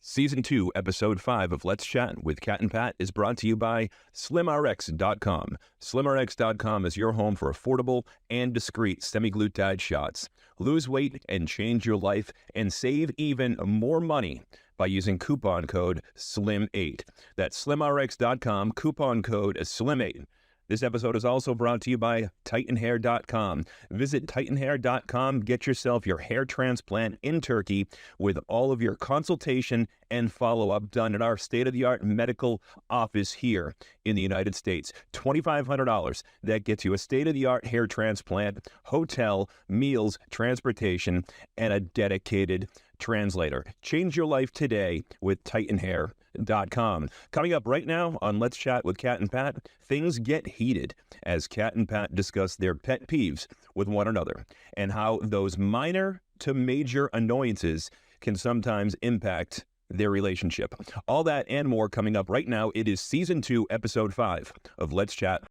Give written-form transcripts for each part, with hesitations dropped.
Season 2, Episode 5 of Let's Chat with Cat and Pat is brought to you by SlimRx.com. SlimRx.com is your home for affordable and discreet semaglutide shots. Lose weight and change your life and save even more money by using coupon code SLIM8. That's SlimRx.com, coupon code SLIM8. This episode is also brought to you by TitanHair.com. Visit TitanHair.com, get yourself your hair transplant in Turkey with all of your consultation and follow-up done at our state-of-the-art medical office here in the United States. $2,500. That gets you a state-of-the-art hair transplant, hotel, meals, transportation, and a dedicated translator. Change your life today with TitanHair.com. Coming up right now on Let's Chat with Cat and Pat, things get heated as Cat and Pat discuss their pet peeves with one another and how those minor to major annoyances can sometimes impact their relationship. All that and more coming up right now. It is Season 2, Episode 5 of Let's Chat.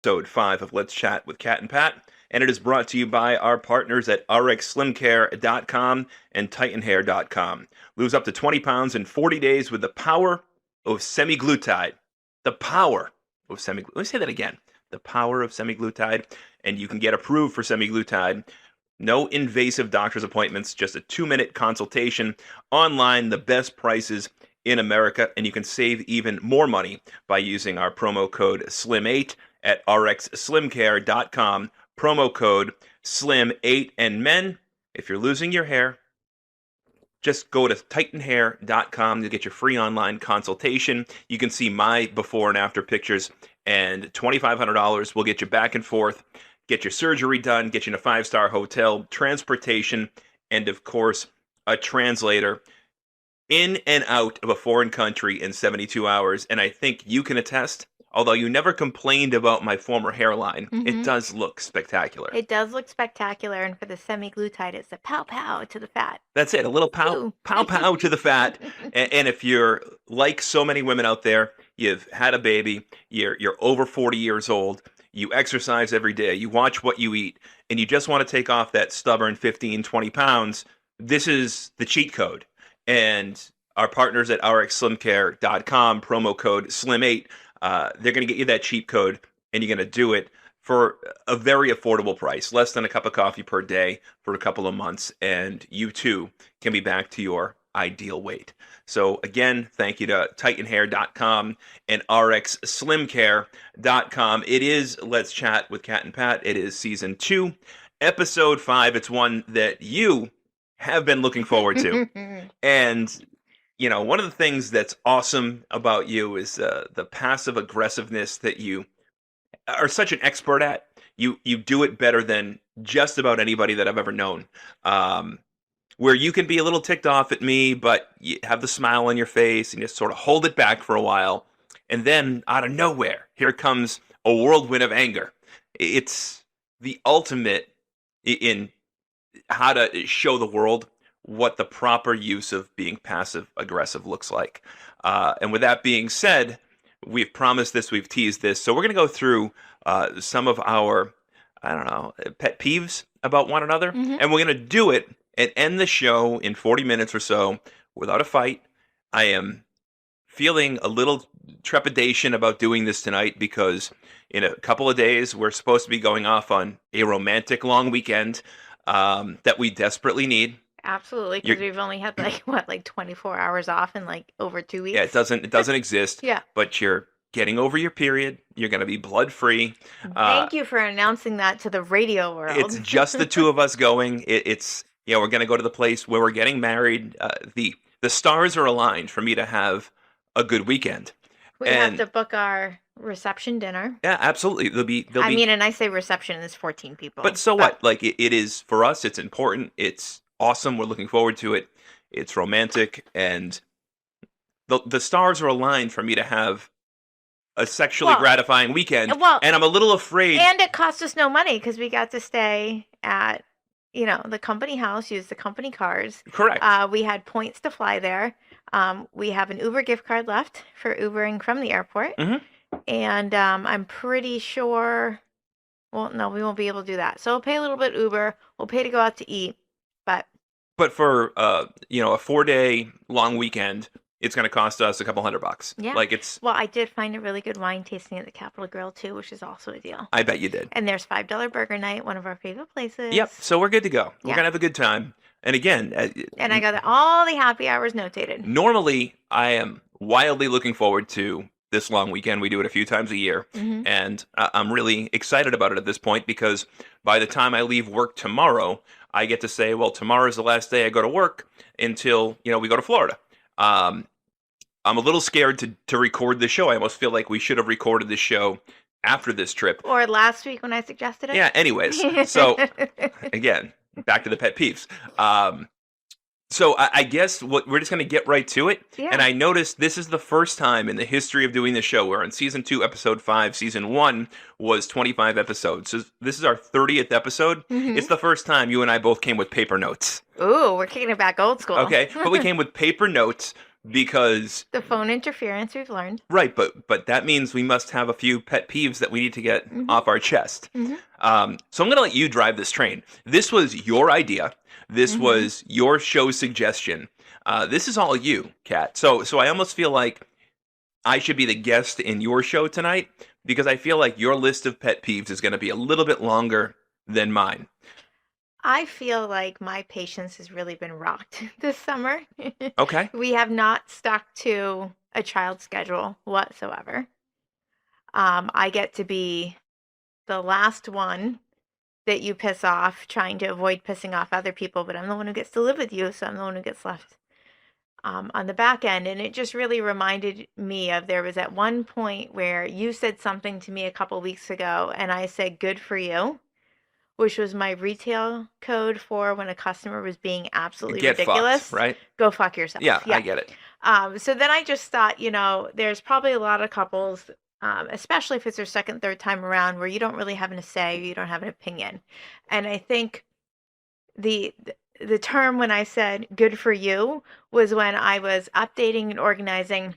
Episode 5 of Let's Chat with Cat and Pat, and it is brought to you by our partners at RxSlimCare.com and TitanHair.com. Lose up to 20 pounds in 40 days with the power of semaglutide. The power of semaglutide. Let me say that again. The power of semaglutide, and you can get approved for semaglutide. No invasive doctor's appointments, just a 2-minute consultation online, the best prices in America, and you can save even more money by using our promo code SLIM8 at RxSlimCare.com, promo code SLIM8. And men, if you're losing your hair, just go to TitanHair.com to get your free online consultation. You can see my before and after pictures, and $2,500 will get you back and forth, get your surgery done, get you in a 5-star hotel, transportation, and of course, a translator in and out of a foreign country in 72 hours. And I think you can attest, although you never complained about my former hairline, it does look spectacular. It does look spectacular, and for the semaglutide, it's a pow-pow to the fat. That's it, a little pow-pow to the fat. And if you're like so many women out there, you've had a baby, you're over 40 years old, you exercise every day, you watch what you eat, and you just want to take off that stubborn 15, 20 pounds, this is the cheat code. And our partners at RxSlimCare.com, promo code SLIM8, they're going to get you that cheat code, and you're going to do it for a very affordable price, less than a cup of coffee per day for a couple of months, and you too can be back to your ideal weight. So again, thank you to TitanHair.com and RxSlimCare.com. It is Let's Chat with Cat and Pat. It is Season 2, Episode 5. It's one that you have been looking forward to. And you know, one of the things that's awesome about you is the passive aggressiveness that you are such an expert at. You do it better than just about anybody that I've ever known. Where you can be a little ticked off at me, but you have the smile on your face and you sort of hold it back for a while. And then out of nowhere, here comes a whirlwind of anger. It's the ultimate in how to show the world what the proper use of being passive-aggressive looks like. And with that being said, we've promised this, we've teased this, so we're going to go through some of our, pet peeves about one another, and we're going to do it and end the show in 40 minutes or so without a fight. I am feeling a little trepidation about doing this tonight because in a couple of days, we're supposed to be going off on a romantic long weekend that we desperately need. Absolutely, because we've only had like 24 hours off in like over 2 weeks. Yeah, it doesn't exist. Yeah. But you're getting over your period. You're going to be blood free. Thank you for announcing that to the radio world. It's just the two of us going. It's we're going to go to the place where we're getting married. The stars are aligned for me to have a good weekend. We have to book our reception dinner. Yeah, absolutely. And I say reception, there's 14 people. But so what? Like it is for us. It's important. It's awesome. We're looking forward to it. It's romantic, and the stars are aligned for me to have a sexually gratifying weekend. And I'm a little afraid. And it cost us no money because we got to stay at the company house, use the company cars. Correct. We had points to fly there. We have an Uber gift card left for Ubering from the airport. hmm And I'm pretty sure, well, no, we won't be able to do that. So we'll pay a little bit Uber. We'll pay to go out to eat. But But for a 4-day long weekend, it's going to cost us a couple $100. yeah. Like it's. Well, I did find a really good wine tasting at the Capitol Grill too, which is also a deal. I bet you did. And there's $5 burger night, one of our favorite places. Yep. So we're good to go. We're Yeah. gonna have a good time. And again, And I got all the happy hours notated. normally I am wildly looking forward to this long weekend. We do it a few times a year, hmm and I'm really excited about it at this point because by the time I leave work tomorrow, I get to say, well, tomorrow's the last day I go to work until we go to Florida. Um, I'm a little scared to record the show. I almost feel like we should have recorded this show after this trip. Or last week when I suggested it. Yeah. Anyways, so again, back to the pet peeves. So I guess we're just going to get right to it. Yeah. And I noticed this is the first time in the history of doing the show. We're on season 2, episode 5. Season 1 was 25 episodes. So this is our 30th episode. Mhm. It's the first time you and I both came with paper notes. Ooh, we're kicking it back old school. Okay, but we came with paper notes because The phone interference we've learned. right, but that means we must have a few pet peeves that we need to get Mhm. off our chest. Mhm. So I'm going to let you drive this train. This was your idea. This Mhm. was your show suggestion. This is all you, Kat. So I almost feel like I should be the guest in your show tonight because I feel like your list of pet peeves is going to be a little bit longer than mine. I feel like my patience has really been rocked this summer. Okay? We have not stuck to a child schedule whatsoever. I get to be the last one that you piss off, trying to avoid pissing off other people, but I'm the one who gets to live with you, so I'm the one who gets left on the back end. And it just really reminded me of there was at one point where you said something to me a couple weeks ago, and I said, "Good for you," which was my retail code for when a customer was being absolutely Get ridiculous. fucked, right? Go fuck yourself. Yeah, I get it. So then I just thought, there's probably a lot of couples, especially if it's their second, third time around, where you don't really have a say, you don't have an opinion. And I think the term when I said "good for you" was when I was updating and organizing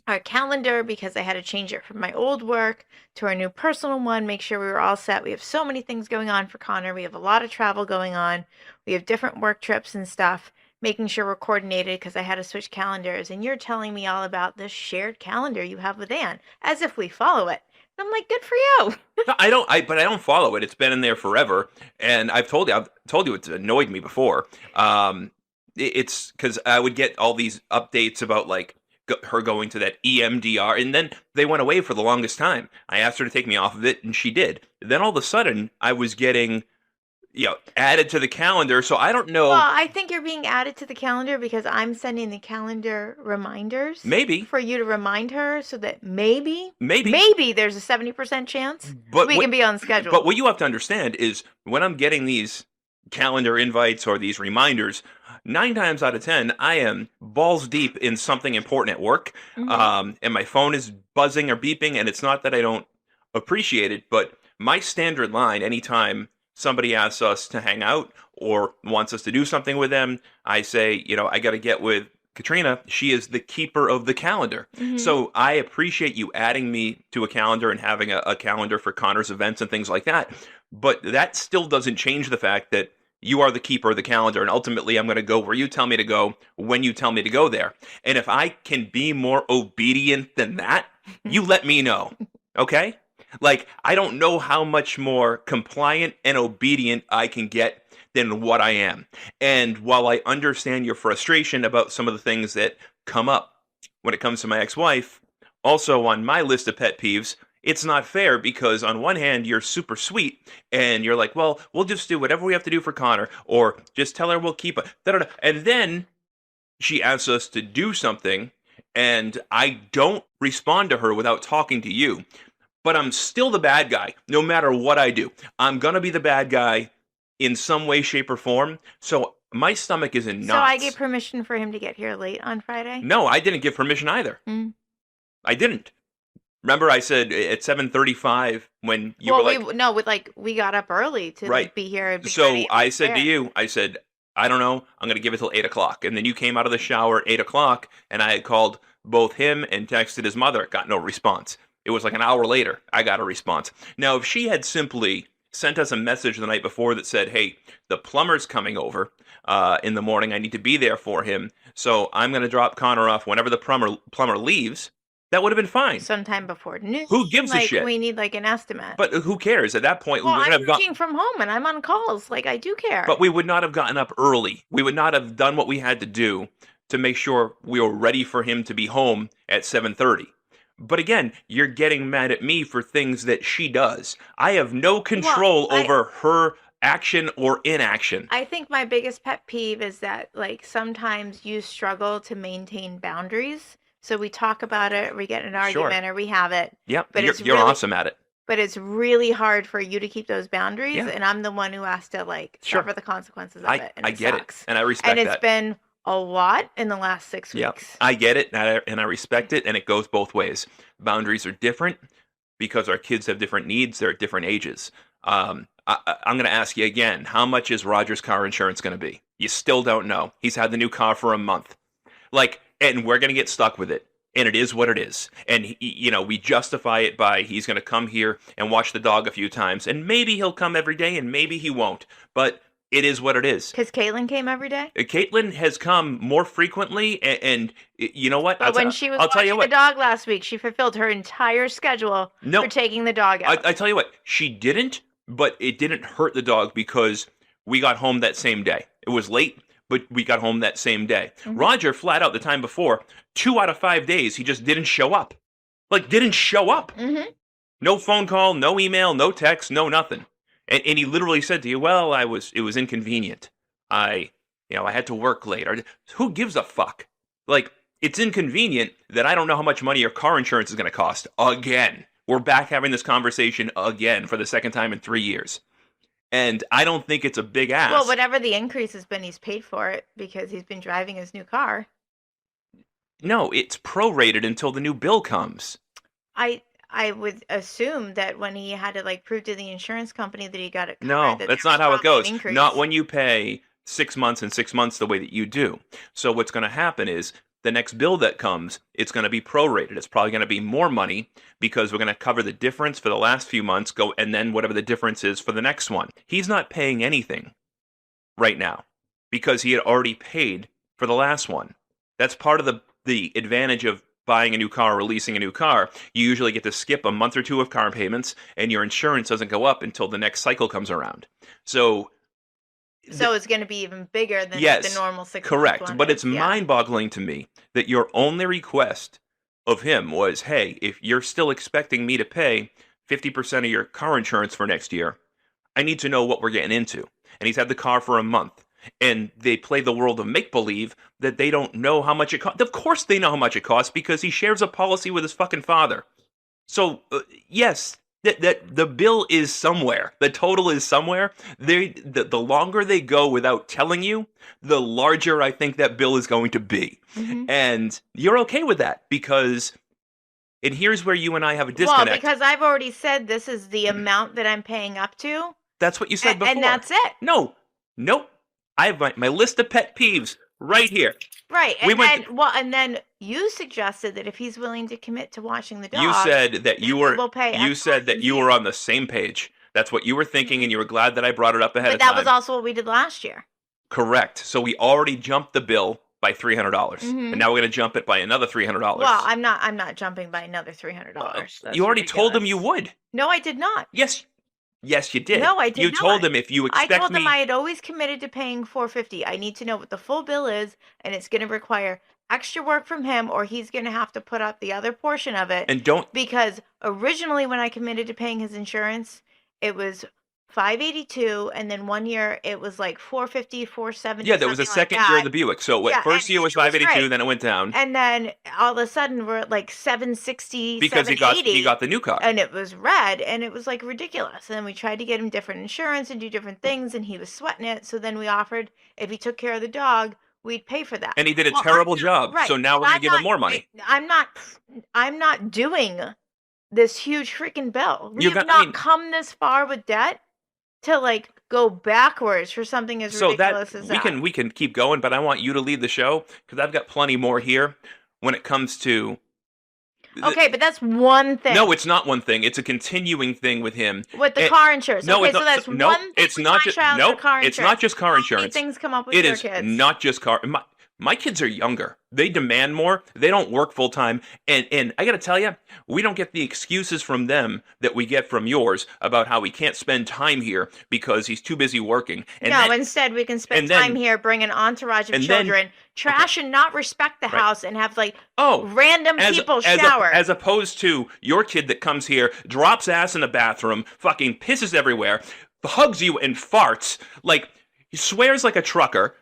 our calendar because I had to change it from my old work to our new personal one, make sure we were all set. We have so many things going on for Connor. We have a lot of travel going on. We have different work trips and stuff, making sure we're coordinated because I had to switch calendars. And you're telling me all about this shared calendar you have with Anne as if we follow it. And I'm like, good for you. No, but I don't follow it. It's been in there forever, and I've told you it's annoyed me before. It's because I would get all these updates about like her going to that EMDR, and then they went away for the longest time. I asked her to take me off of it, and she did. Then all of a sudden, I was getting added to the calendar. So I don't know. Well, I think you're being added to the calendar because I'm sending the calendar reminders. Maybe. For you to remind her so that maybe there's a 70% chance But we can be on schedule. But what you have to understand is when I'm getting these calendar invites or these reminders, 9 times out of 10, I am balls deep in something important at work. Mhm. And my phone is buzzing or beeping, and it's not that I don't appreciate it, but my standard line anytime somebody asks us to hang out or wants us to do something with them, I say, I got to get with Katrina. She is the keeper of the calendar. Mhm. So I appreciate you adding me to a calendar and having a calendar for Connor's events and things like that. But that still doesn't change the fact that you are the keeper of the calendar. And ultimately, I'm going to go where you tell me to go when you tell me to go there. And if I can be more obedient than that, you let me know. Okay? Like, I don't know how much more compliant and obedient I can get than what I am. And while I understand your frustration about some of the things that come up when it comes to my ex-wife, also on my list of pet peeves, it's not fair because on one hand, you're super sweet and you're like, well, we'll just do whatever we have to do for Connor, or just tell her we'll keep it. And then she asks us to do something and I don't respond to her without talking to you. But I'm still the bad guy, no matter what I do. I'm going to be the bad guy in some way, shape, or form. So my stomach is in knots. So I gave permission for him to get here late on Friday? No, I didn't give permission either. Mm. I didn't. Remember, I said at 7:35 when you were Well, like, we got up early to right. like be here and be So ready I and said to prepared. you, I said, I don't know, I'm going to give it till 8 o'clock. And then you came out of the shower at 8 o'clock, and I had called both him and texted his mother, got no response. It was like an hour later, I got a response. Now, if she had simply sent us a message the night before that said, hey, the plumber's coming over in the morning, I need to be there for him, so I'm going to drop Connor off whenever the plumber leaves, that would have been fine. Sometime before noon. Who gives a Like shit? we need like an estimate. But who cares? At that point, we Well, wouldn't I'm have got. working from home and I'm on calls. Like I do care. But we would not have gotten up early. We would not have done what we had to do to make sure we were ready for him to be home at 7:30. But again, you're getting mad at me for things that she does. I have no control over her action or inaction. I think my biggest pet peeve is that like sometimes you struggle to maintain boundaries. So we talk about it, we get in an Sure. argument, or we have it. Yep, But you're awesome at it. But it's really hard for you to keep those boundaries, Yeah. and I'm the one who has to like Sure. suffer the consequences of it. And I get sucks. it, and I respect And it's that. been a lot in the last 6 Yeah, weeks. I get it, and I respect it, and it goes both ways. Boundaries are different because our kids have different needs. They're at different ages. I'm going to ask you again, how much is Roger's car insurance going to be? You still don't know. He's had the new car for a month. Like, and we're going to get stuck with it. And it is what it is. And, we justify it by he's going to come here and watch the dog a few times. And maybe he'll come every day and maybe he won't. But it is what it is. Because Caitlin came every day. Caitlin has come more frequently. And you know what? But when she was watching the dog last week, she fulfilled her entire schedule for taking the dog out. I tell you what, she didn't, but it didn't hurt the dog because we got home that same day. It was late, but we got home that same day. Mm-hmm. Roger, flat out, the time before, 2 out of 5 days, he just didn't show up. Like, didn't show up. Mm-hmm. No phone call, no email, no text, no nothing. And he literally said to you, well, it was inconvenient. I had to work late. Who gives a fuck? Like, it's inconvenient that I don't know how much money your car insurance is going to cost. Again. We're back having this conversation again for the second time in 3 years. And I don't think it's a big ask. Well, whatever the increase has been, he's paid for it because he's been driving his new car. No, it's prorated until the new bill comes. I would assume that when he had to like prove to the insurance company that he got it covered, no, that's not how it goes. Increase. Not when you pay 6 months and 6 months the way that you do. So what's going to happen is the next bill that comes, it's going to be prorated. It's probably going to be more money because we're going to cover the difference for the last few months, and then whatever the difference is for the next one. He's not paying anything right now because he had already paid for the last one. That's part of the advantage of buying a new car or leasing a new car. You usually get to skip a month or two of car payments, and your insurance doesn't go up until the next cycle comes around. So it's going to be even bigger than the normal 6 correct. months. But it's mind-boggling to me that your only request of him was, hey, if you're still expecting me to pay 50% of your car insurance for next year, I need to know what we're getting into. And he's had the car for a month. And they play the world of make-believe that they don't know how much it costs. Of course they know how much it costs because he shares a policy with his fucking father. So, yes, that the bill is somewhere. The total is somewhere. The longer they go without telling you, the larger I think that bill is going to be. Mm-hmm. And you're okay with that because... And here's where you and I have a disconnect. Well, because I've already said this is the amount that I'm paying up to. That's what you said before. And that's it. No. Nope. I have my list of pet peeves right here. Right. And then you suggested that if he's willing to commit to watching the dog, you said that you were you were on the same page. That's what you were thinking, and you were glad that I brought it up ahead of time. But that was also what we did last year. Correct. So we already jumped the bill by $300, mm-hmm. and now we're going to jump it by another $300. Well, I'm not jumping by another $300. You already told him you would. No, I did not. Yes, you did. No, I did not. You told him if you expect me... I told him I had always committed to paying $450. I need to know what the full bill is, and it's going to require extra work from him, or he's going to have to put up the other portion of it. And don't... Because originally when I committed to paying his insurance, it was $582, and then 1 year it was like $450, $470. Yeah, there was a second year of the Buick. So first year was $582, then it went down. And then all of a sudden we're at like $760, because he got the new car. And it was red, and it was like ridiculous. And we tried to get him different insurance and do different things, and he was sweating it. So then we offered, if he took care of the dog, we'd pay for that. And he did a terrible job. Right. So now we're going to give him more money. I'm not doing this huge freaking bill. We You have got- I not mean- come this far with debt to like go backwards for something as So ridiculous that as we that. can keep going, but I want you to lead the show because I've got plenty more here when it comes to. Okay, but that's one thing. No, it's not one thing. It's a continuing thing with him. With the It- car insurance. No, Okay, it's so not. that's No, one thing it's with not my just. child No, for car it's not just car How many insurance. things come up with It your is kids? not just car. My kids are younger. They demand more. They don't work full time. And I got to tell you, we don't get the excuses from them that we get from yours about how we can't spend time here because he's too busy working. And no, then- instead we can spend and then- time here, bring an entourage of and then- children, trash and not respect the Right. house, and have like oh, random people shower. as opposed to your kid that comes here, drops ass in the bathroom, fucking pisses everywhere, hugs you and farts, like he swears like a trucker,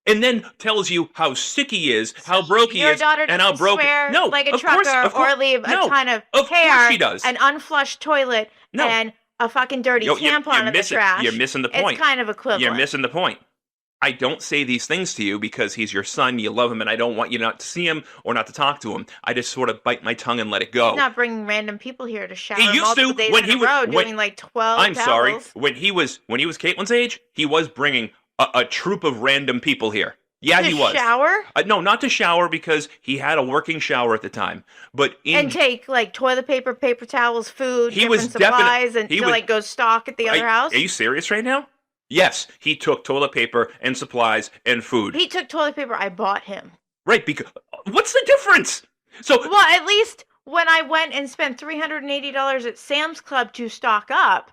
and then tells you how sick he is, how broke he Your is, daughter and how doesn't broke. swear No, like a of course- trucker of course- or leave no, a ton of of course hair, she does. an unflushed toilet, No. and a fucking dirty You're tampon in the missing, trash. You're missing the point. It's kind of equivalent. You're missing the point. I don't say these things to you because he's your son, you love him, and I don't want you not to see him or not to talk to him. I just sort of bite my tongue and let it go. He's not bringing random people here to shower He used multiple to days when in he a was- row, when- doing like 12 I'm sorry. towels. When he was Caitlin's age, he was bringing a troop of random people here. Yeah, To he was. shower No, not to shower because he had a working shower at the time. But and take like toilet paper, paper towels, food, He different was supplies, and he to was- like go stock at the other house. Are you serious right now? Yes, he took toilet paper and supplies and food. He took toilet paper I bought him. Right, because what's the difference? So Well, at least when I went and spent $380 at Sam's Club to stock up,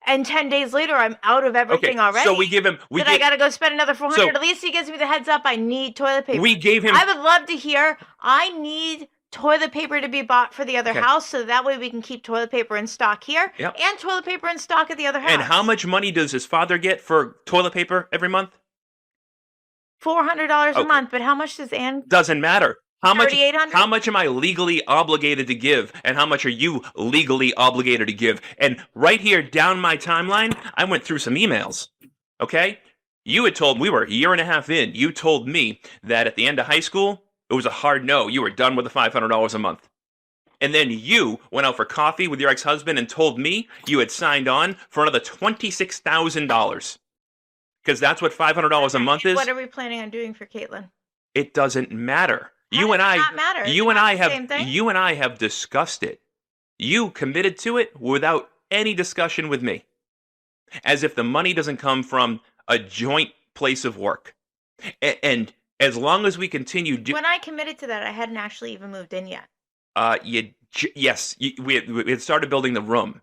and 10 days later I'm out of everything already. So we give him I got to go spend another $400. So- At least he gives me the heads up. I need toilet paper. we gave him I would love to hear. I need toilet paper to be bought for the other Okay. house, so that way we can keep toilet paper in stock here Yep. and toilet paper in stock at the other house. and how much money does his father get for toilet paper every month? $400 a Okay. month, but how much does Ann? Doesn't matter. How much? $3,800? How much am I legally obligated to give, and how much are you legally obligated to give? And right here down my timeline, I went through some emails. Okay, you had told we were a year and a half in. You told me that at the end of high school, it was a hard no. You were done with the $500 a month. And then you went out for coffee with your ex-husband and told me you had signed on for another $26,000. Because that's what $500 a month is. What are we planning on doing for Caitlin? It doesn't matter. How You does and it I, not matter? you It's and not I the same thing? you and I have discussed it. You committed to it without any discussion with me, as if the money doesn't come from a joint place of work. And as long as we continue, When I committed to that, I hadn't actually even moved in yet. we had started building the room.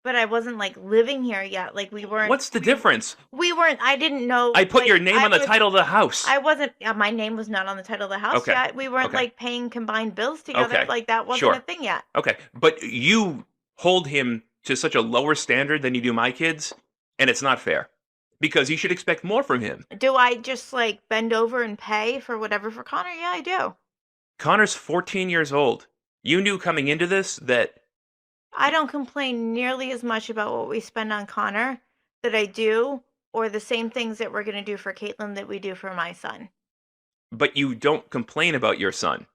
But I wasn't like living here yet. Like we weren't. What's the difference? We weren't. I didn't know. I put like, your name I on the was- title of the house. I wasn't. My name was not on the title of the house Okay. yet. We weren't Okay. like paying combined bills together. Okay. Like that wasn't Sure. a thing yet. Okay, but you hold him to such a lower standard than you do my kids, and it's not fair. Because you should expect more from him. Do I just like bend over and pay for whatever for Connor? Yeah, I do. Connor's 14 years old. You knew coming into this that I don't complain nearly as much about what we spend on Connor that I do, or the same things that we're going to do for Caitlin that we do for my son. but you don't complain about your son.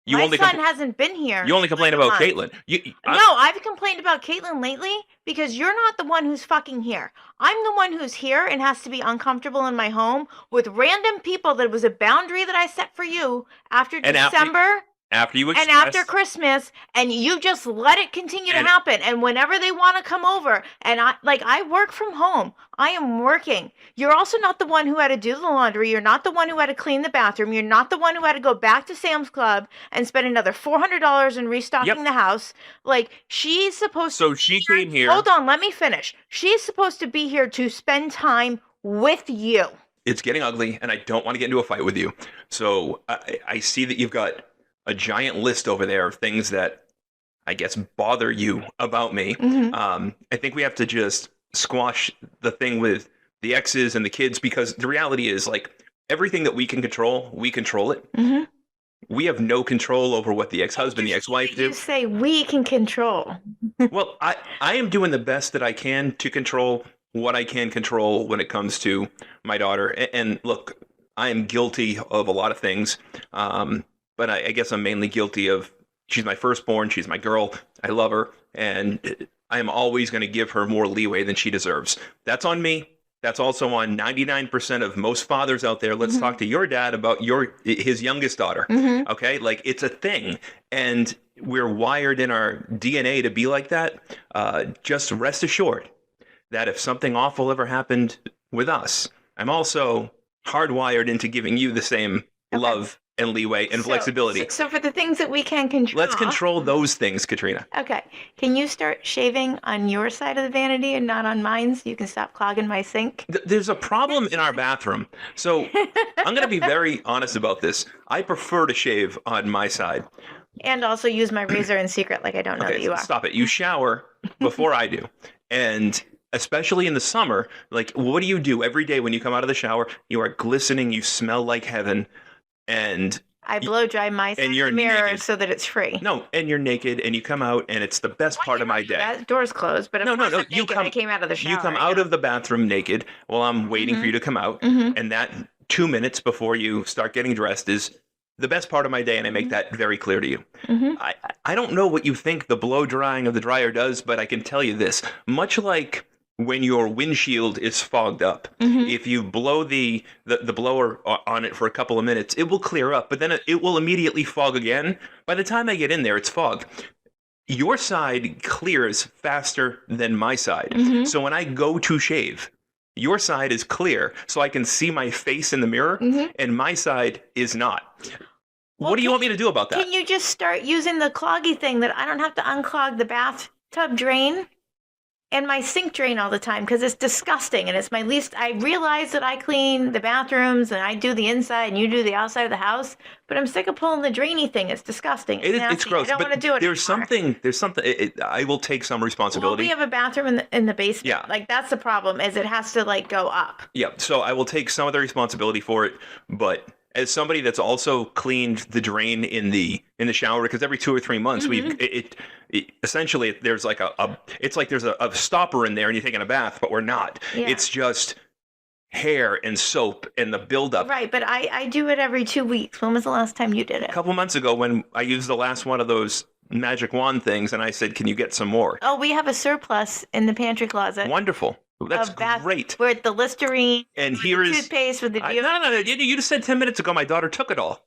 You My only son compl- hasn't been here. you only in, complain like, a about month. Caitlin. No, I've complained about Caitlin lately because you're not the one who's fucking here. I'm the one who's here and has to be uncomfortable in my home with random people that was a boundary that I set for you after And after- December after you and express, after Christmas, and you just let it continue to And- happen. And whenever they want to come over, and I work from home. I am working. You're also not the one who had to do the laundry. You're not the one who had to clean the bathroom. You're not the one who had to go back to Sam's Club and spend another $400 in restocking Yep. the house. Like she's supposed So she came here. Hold on, let me finish. She's supposed to be here to spend time with you. It's getting ugly, and I don't want to get into a fight with you. So I see that you've got a giant list over there of things that I guess bother you about me. I think we have to just squash the thing with the exes and the kids, because the reality is, like, everything that we can control, we control it. Mhm. We have no control over what the ex-husband, the ex-wife do. You say we can control. Well, I am doing the best that I can to control what I can control when it comes to my daughter. And look, I am guilty of a lot of things, but I guess I'm mainly guilty of, she's my firstborn, she's my girl, I love her, and I am always going to give her more leeway than she deserves. That's on me. That's also on 99% of most fathers out there. Let's talk to your dad about his youngest daughter. Okay? Like, it's a thing. And we're wired in our DNA to be like that. Just rest assured that if something awful ever happened with us, I'm also hardwired into giving you the same love and leeway and flexibility. So for the things that we can control, let's control those things, Katrina. Okay. Can you start shaving on your side of the vanity and not on mine so you can stop clogging my sink? There's a problem in our bathroom. So I'm going to be very honest about this. I prefer to shave on my side. And also use my razor in secret like I don't know that you are. Stop it. You shower before I do. And especially in the summer, like, what do you do every day when you come out of the shower? You are glistening. You smell like heaven. And I blow dry my side of the mirror naked. So that it's free. No, and you're naked, and you come out, and it's the best part of my day. That door's closed, but no. I came out of the shower. You come out of the bathroom naked while I'm waiting for you to come out, and that 2 minutes before you start getting dressed is the best part of my day, and I make that very clear to you. I don't know what you think the blow drying of the dryer does, but I can tell you this. Much like when your windshield is fogged up, if you blow the blower on it for a couple of minutes, it will clear up, but then it will immediately fog again. By the time I get in there, it's fog. Your side clears faster than my side. So when I go to shave, your side is clear, so I can see my face in the mirror, and my side is not. What do you want me to do about that? Can you just start using the cloggy thing that I don't have to unclog the bathtub drain and my sink drain all the time, because it's disgusting, and it's my least. I realize that I clean the bathrooms and I do the inside and you do the outside of the house, but I'm sick of pulling the drainy thing. It's disgusting. It's gross. I don't want to do it. There's something. I will take some responsibility. Well, we have a bathroom in the basement. Yeah. Like, that's the problem, is it has to like go up. Yeah. So I will take some of the responsibility for it, but as somebody that's also cleaned the drain in the shower, because every 2 or 3 months essentially there's like there's a stopper in there and you're taking a bath, but we're not. It's just hair and soap and the buildup. Right, but I do it every 2 weeks. When was the last time you did it? A couple months ago, when I used the last one of those magic wand things, and I said, "Can you get some more?" Oh, we have a surplus in the pantry closet. Wonderful. That's great. With the Listerine, and here is toothpaste with the no. You just said 10 minutes ago my daughter took it all.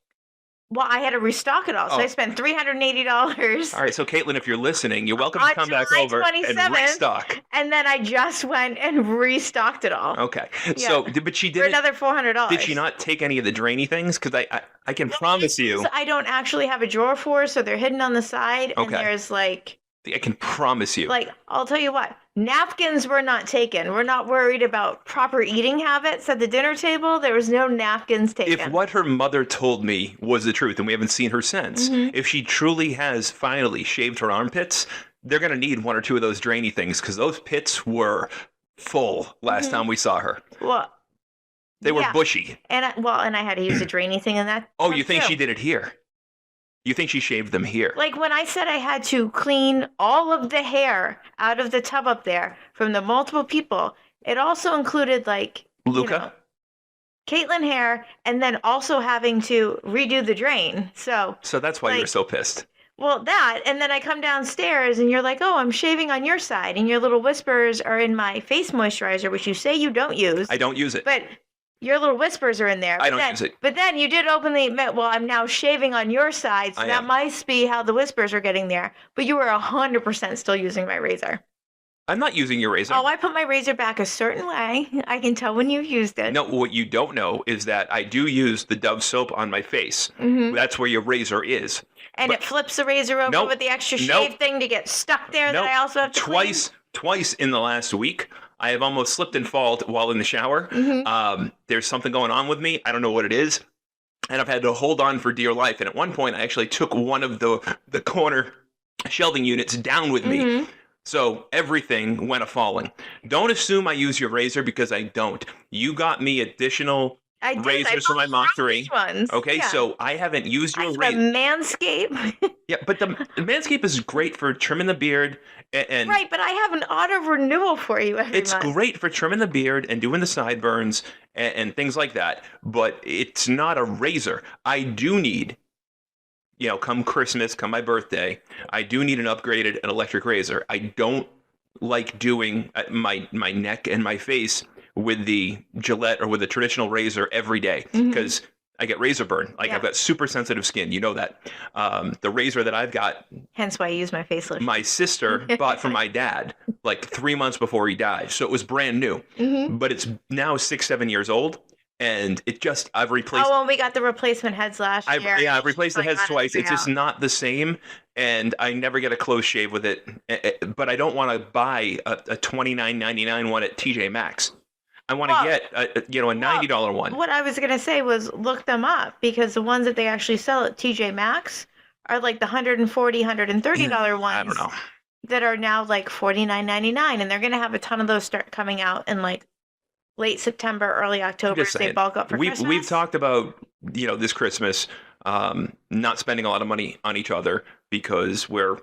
Well, I had to restock it all, so I spent $380. All right, so Caitlin, if you're listening, you're welcome to come back over and restock. And then I just went and restocked it all. Okay, so but she did for another $400. Did she not take any of the drainy things? Because I can promise you, I don't actually have a drawer for, so they're hidden on the side. Okay. And there's like, I can promise you. Like, I'll tell you what, napkins were not taken. We're not worried about proper eating habits at the dinner table. There was no napkins taken. If what her mother told me was the truth, and we haven't seen her since, if she truly has finally shaved her armpits, they're going to need 1 or 2 of those drainy things, because those pits were full last time we saw her. Well, they were bushy. And I had to use a drainy thing in that. Oh, you think she did it here? You think she shaved them here? Like, when I said I had to clean all of the hair out of the tub up there from the multiple people, it also included, like, Luca? Caitlin hair, and then also having to redo the drain. So that's why you're so pissed. Well, that, and then I come downstairs and you're like, oh, I'm shaving on your side, and your little whispers are in my face moisturizer, which you say you don't use. I don't use it. But your little whispers are in there. I don't use it. But then you did openly admit, well, I'm now shaving on your side, so that might be how the whispers are getting there. But you were 100% still using my razor. I'm not using your razor. Oh, I put my razor back a certain way. I can tell when you've used it. No, what you don't know is that I do use the Dove soap on my face. That's where your razor is. And it flips the razor over with the extra shave thing to get stuck there that I also have to clean? Twice in the last week, I have almost slipped and fallen while in the shower. There's something going on with me. I don't know what it is. And I've had to hold on for dear life. And at one point, I actually took one of the corner shelving units down with me. So everything went a-falling. Don't assume I use your razor, because I don't. You got me additional razors for my Mach 3. Okay, so I haven't used your razor. Manscaped. Yeah, but the Manscaped is great for trimming the beard. And right, but I have an auto renewal for you every month. It's great for trimming the beard and doing the sideburns and things like that, but it's not a razor. I do need come Christmas, come my birthday, I do need an electric razor. I don't like doing my neck and my face with the Gillette or with a traditional razor every day because I get razor burn. Like, Yeah. I've got super sensitive skin. You know that. The razor that I've got, Hence why I use my face lotion. my sister bought for my dad like 3 months before he died. So it was brand new. But it's now 6-7 years old. And I've replaced. Oh, well, we got the replacement heads last year. I've replaced the Like, heads twice. It's just out. not the same, and I never get a close shave with it. But I don't want to buy a $29.99 one at TJ Maxx. I want to get a $90 one. What I was going to say was look them up, because the ones that they actually sell at TJ Maxx are like the $140, $130 ones. I don't know. That are now like $49.99, and they're going to have a ton of those start coming out in like late September, early October, as they bulk up for Christmas. We've talked about, this Christmas, not spending a lot of money on each other because we're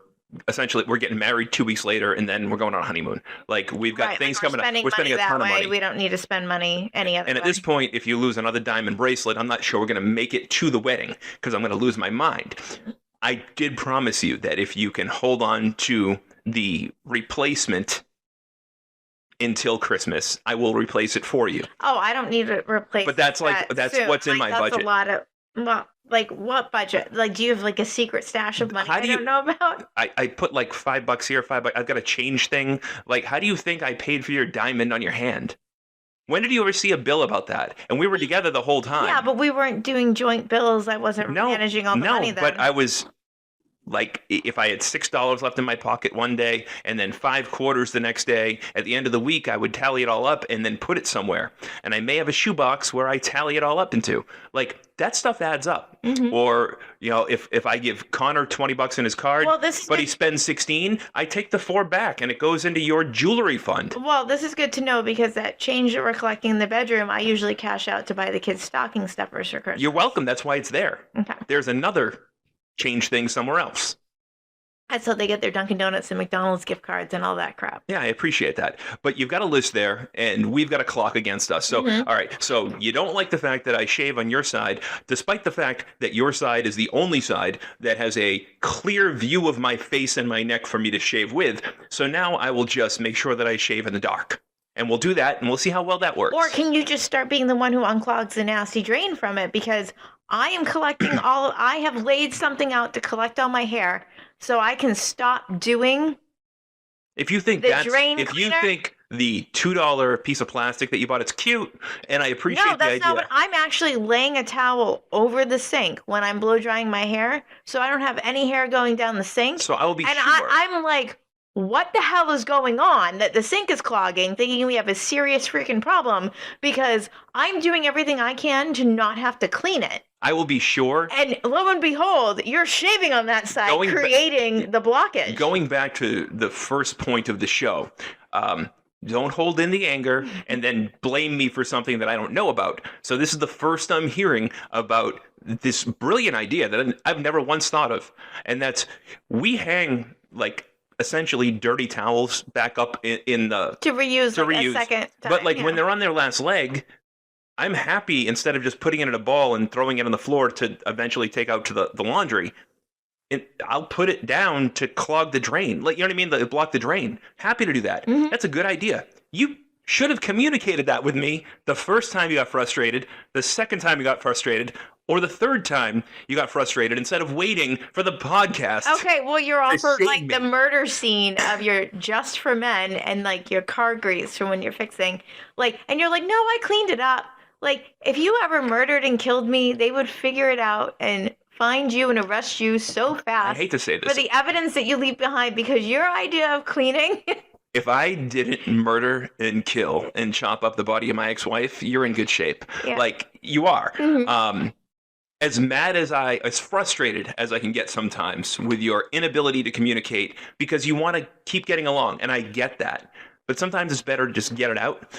getting married 2 weeks later, and then we're going on a honeymoon. Like, we've got things coming up. We're spending a ton of money. We don't need to spend money any other way. And at this point, if you lose another diamond bracelet, I'm not sure we're going to make it to the wedding because I'm going to lose my mind. I did promise you that if you can hold on to the replacement until Christmas, I will replace it for you. Oh, I don't need to replace. But that's soon. what's in my budget. That's a lot of. Well, like, what budget? Like, do you have like a secret stash of money I don't know about? I put like $5 here, $5. I've got a change thing. Like, how do you think I paid for your diamond on your hand? When did you ever see a bill about that? And we were together the whole time. Yeah, but we weren't doing joint bills. I wasn't managing all the money then. No, but I was. Like, if I had $6 left in my pocket one day and then 5 quarters the next day, at the end of the week, I would tally it all up and then put it somewhere. And I may have a shoebox where I tally it all up into. Like, that stuff adds up. Or, if I give Connor $20 in his card, but he spends 16, I take the 4 back and it goes into your jewelry fund. Well, this is good to know, because that change that we're collecting in the bedroom, I usually cash out to buy the kids stocking stuffers for Christmas. You're welcome. That's why it's there. Okay. There's another change things somewhere else. That's how they get their Dunkin' Donuts and McDonald's gift cards and all that crap. Yeah, I appreciate that. But you've got a list there, and we've got a clock against us. So, all right, so you don't like the fact that I shave on your side, despite the fact that your side is the only side that has a clear view of my face and my neck for me to shave with. So now I will just make sure that I shave in the dark. And we'll do that, and we'll see how well that works. Or can you just start being the one who unclogs the nasty drain from it? Because I am collecting I have laid something out to collect all my hair so I can stop doing if you think the drain if cleaner. You think the $2 piece of plastic that you bought, it's cute, and I appreciate the idea. No, that's not what I'm actually laying a towel over the sink when I'm blow drying my hair, so I don't have any hair going down the sink. So I will be sure. I'm like, what the hell is going on that the sink is clogging, thinking we have a serious freaking problem, because I'm doing everything I can to not have to clean it. I will be sure. And lo and behold, you're shaving on that side, creating the blockage. Going back to the first point of the show, don't hold in the anger and then blame me for something that I don't know about. So this is the first I'm hearing about this brilliant idea that I've never once thought of. And that's, we hang like essentially dirty towels back up in the to reuse a second time, but when they're on their last leg, I'm happy, instead of just putting it in a ball and throwing it on the floor to eventually take out to the laundry, I'll put it down to clog the drain. Like, you know what I mean? Block the drain. Happy to do that. That's a good idea. You should have communicated that with me the first time you got frustrated, the second time you got frustrated, or the third time you got frustrated, instead of waiting for the podcast. Okay, well, you're also like the murder scene of your Just for Men and like your car grease from when you're fixing. And you're like, no, I cleaned it up. Like, if you ever murdered and killed me, they would figure it out and find you and arrest you so fast. I hate to say this. For the evidence that you leave behind, because your idea of cleaning. If I didn't murder and kill and chop up the body of my ex-wife, you're in good shape. Yeah. Like, you are. As mad as frustrated as I can get sometimes with your inability to communicate because you want to keep getting along, and I get that. But sometimes it's better to just get it out.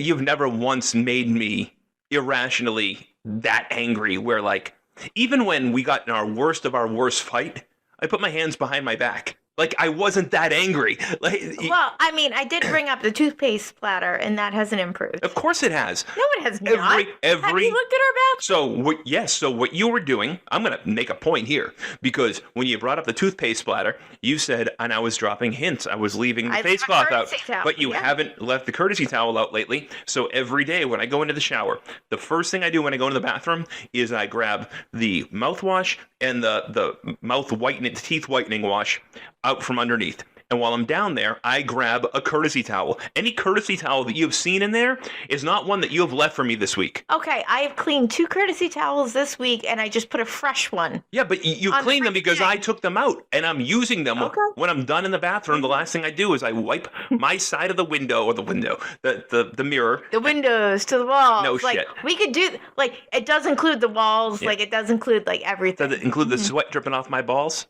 You've never once made me irrationally that angry where, like, even when we got in our worst of our worst fight, I put my hands behind my back. Like, I wasn't that angry. Like, Well, I mean, I did bring up the toothpaste splatter, and that hasn't improved. of course it has. No, it has not. Have you looked at our bathroom? So what you were doing, I'm going to make a point here, because when you brought up the toothpaste splatter, you said, and I was dropping hints. I was leaving the face cloth out, but you haven't left the courtesy towel out lately. So every day when I go into the shower, the first thing I do when I go into the bathroom is I grab the mouthwash and the teeth whitening wash out from underneath. And while I'm down there, I grab a courtesy towel. Any courtesy towel that you've seen in there is not one that you have left for me this week. Okay, I have cleaned 2 courtesy towels this week, and I just put a fresh one. Yeah, but you cleaned them because I took them out, and I'm using them. Okay. When I'm done in the bathroom. The last thing I do is I wipe my side of the window, the mirror. The windows to the walls. No like, shit. We could do, like, it does include the walls. Yeah. Like, it does include, like, everything. Does it include the sweat dripping off my balls?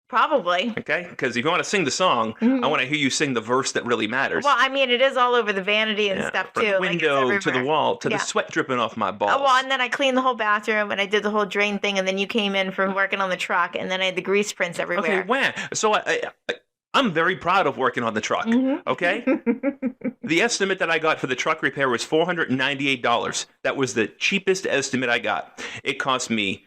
Probably. Okay, because if you want to sing the song, I want to hear you sing the verse that really matters. Well, I mean, it is all over the vanity and stuff, too. From the window to the wall to the sweat dripping off my balls. Oh, well, and then I cleaned the whole bathroom, and I did the whole drain thing, and then you came in from working on the truck, and then I had the grease prints everywhere. Okay, wow. So I'm very proud of working on the truck, okay? The estimate that I got for the truck repair was $498. That was the cheapest estimate I got. It cost me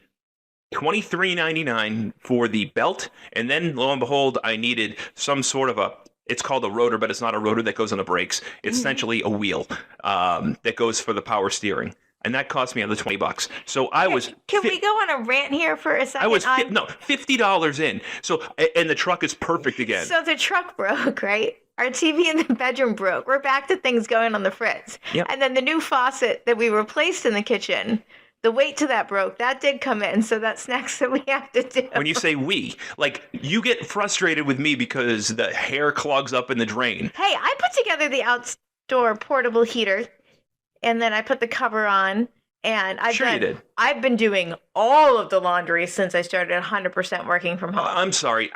$23.99 for the belt, and then lo and behold, I needed some sort of it's called a rotor, but it's not a rotor that goes on the brakes. It's essentially a wheel that goes for the power steering. And that cost me another $20. So I was. Can we go on a rant here for a second? I was $50 in. So, and the truck is perfect again. So the truck broke, right? Our TV in the bedroom broke. We're back to things going on the fritz. Yep. And then the new faucet that we replaced in the kitchen, the weight to that broke. That did come in. So that's next that we have to do. When you say we, like, you get frustrated with me because the hair clogs up in the drain. Hey, I put together the outdoor portable heater, and then I put the cover on, and I've been doing all of the laundry since I started 100% working from home. I'm sorry.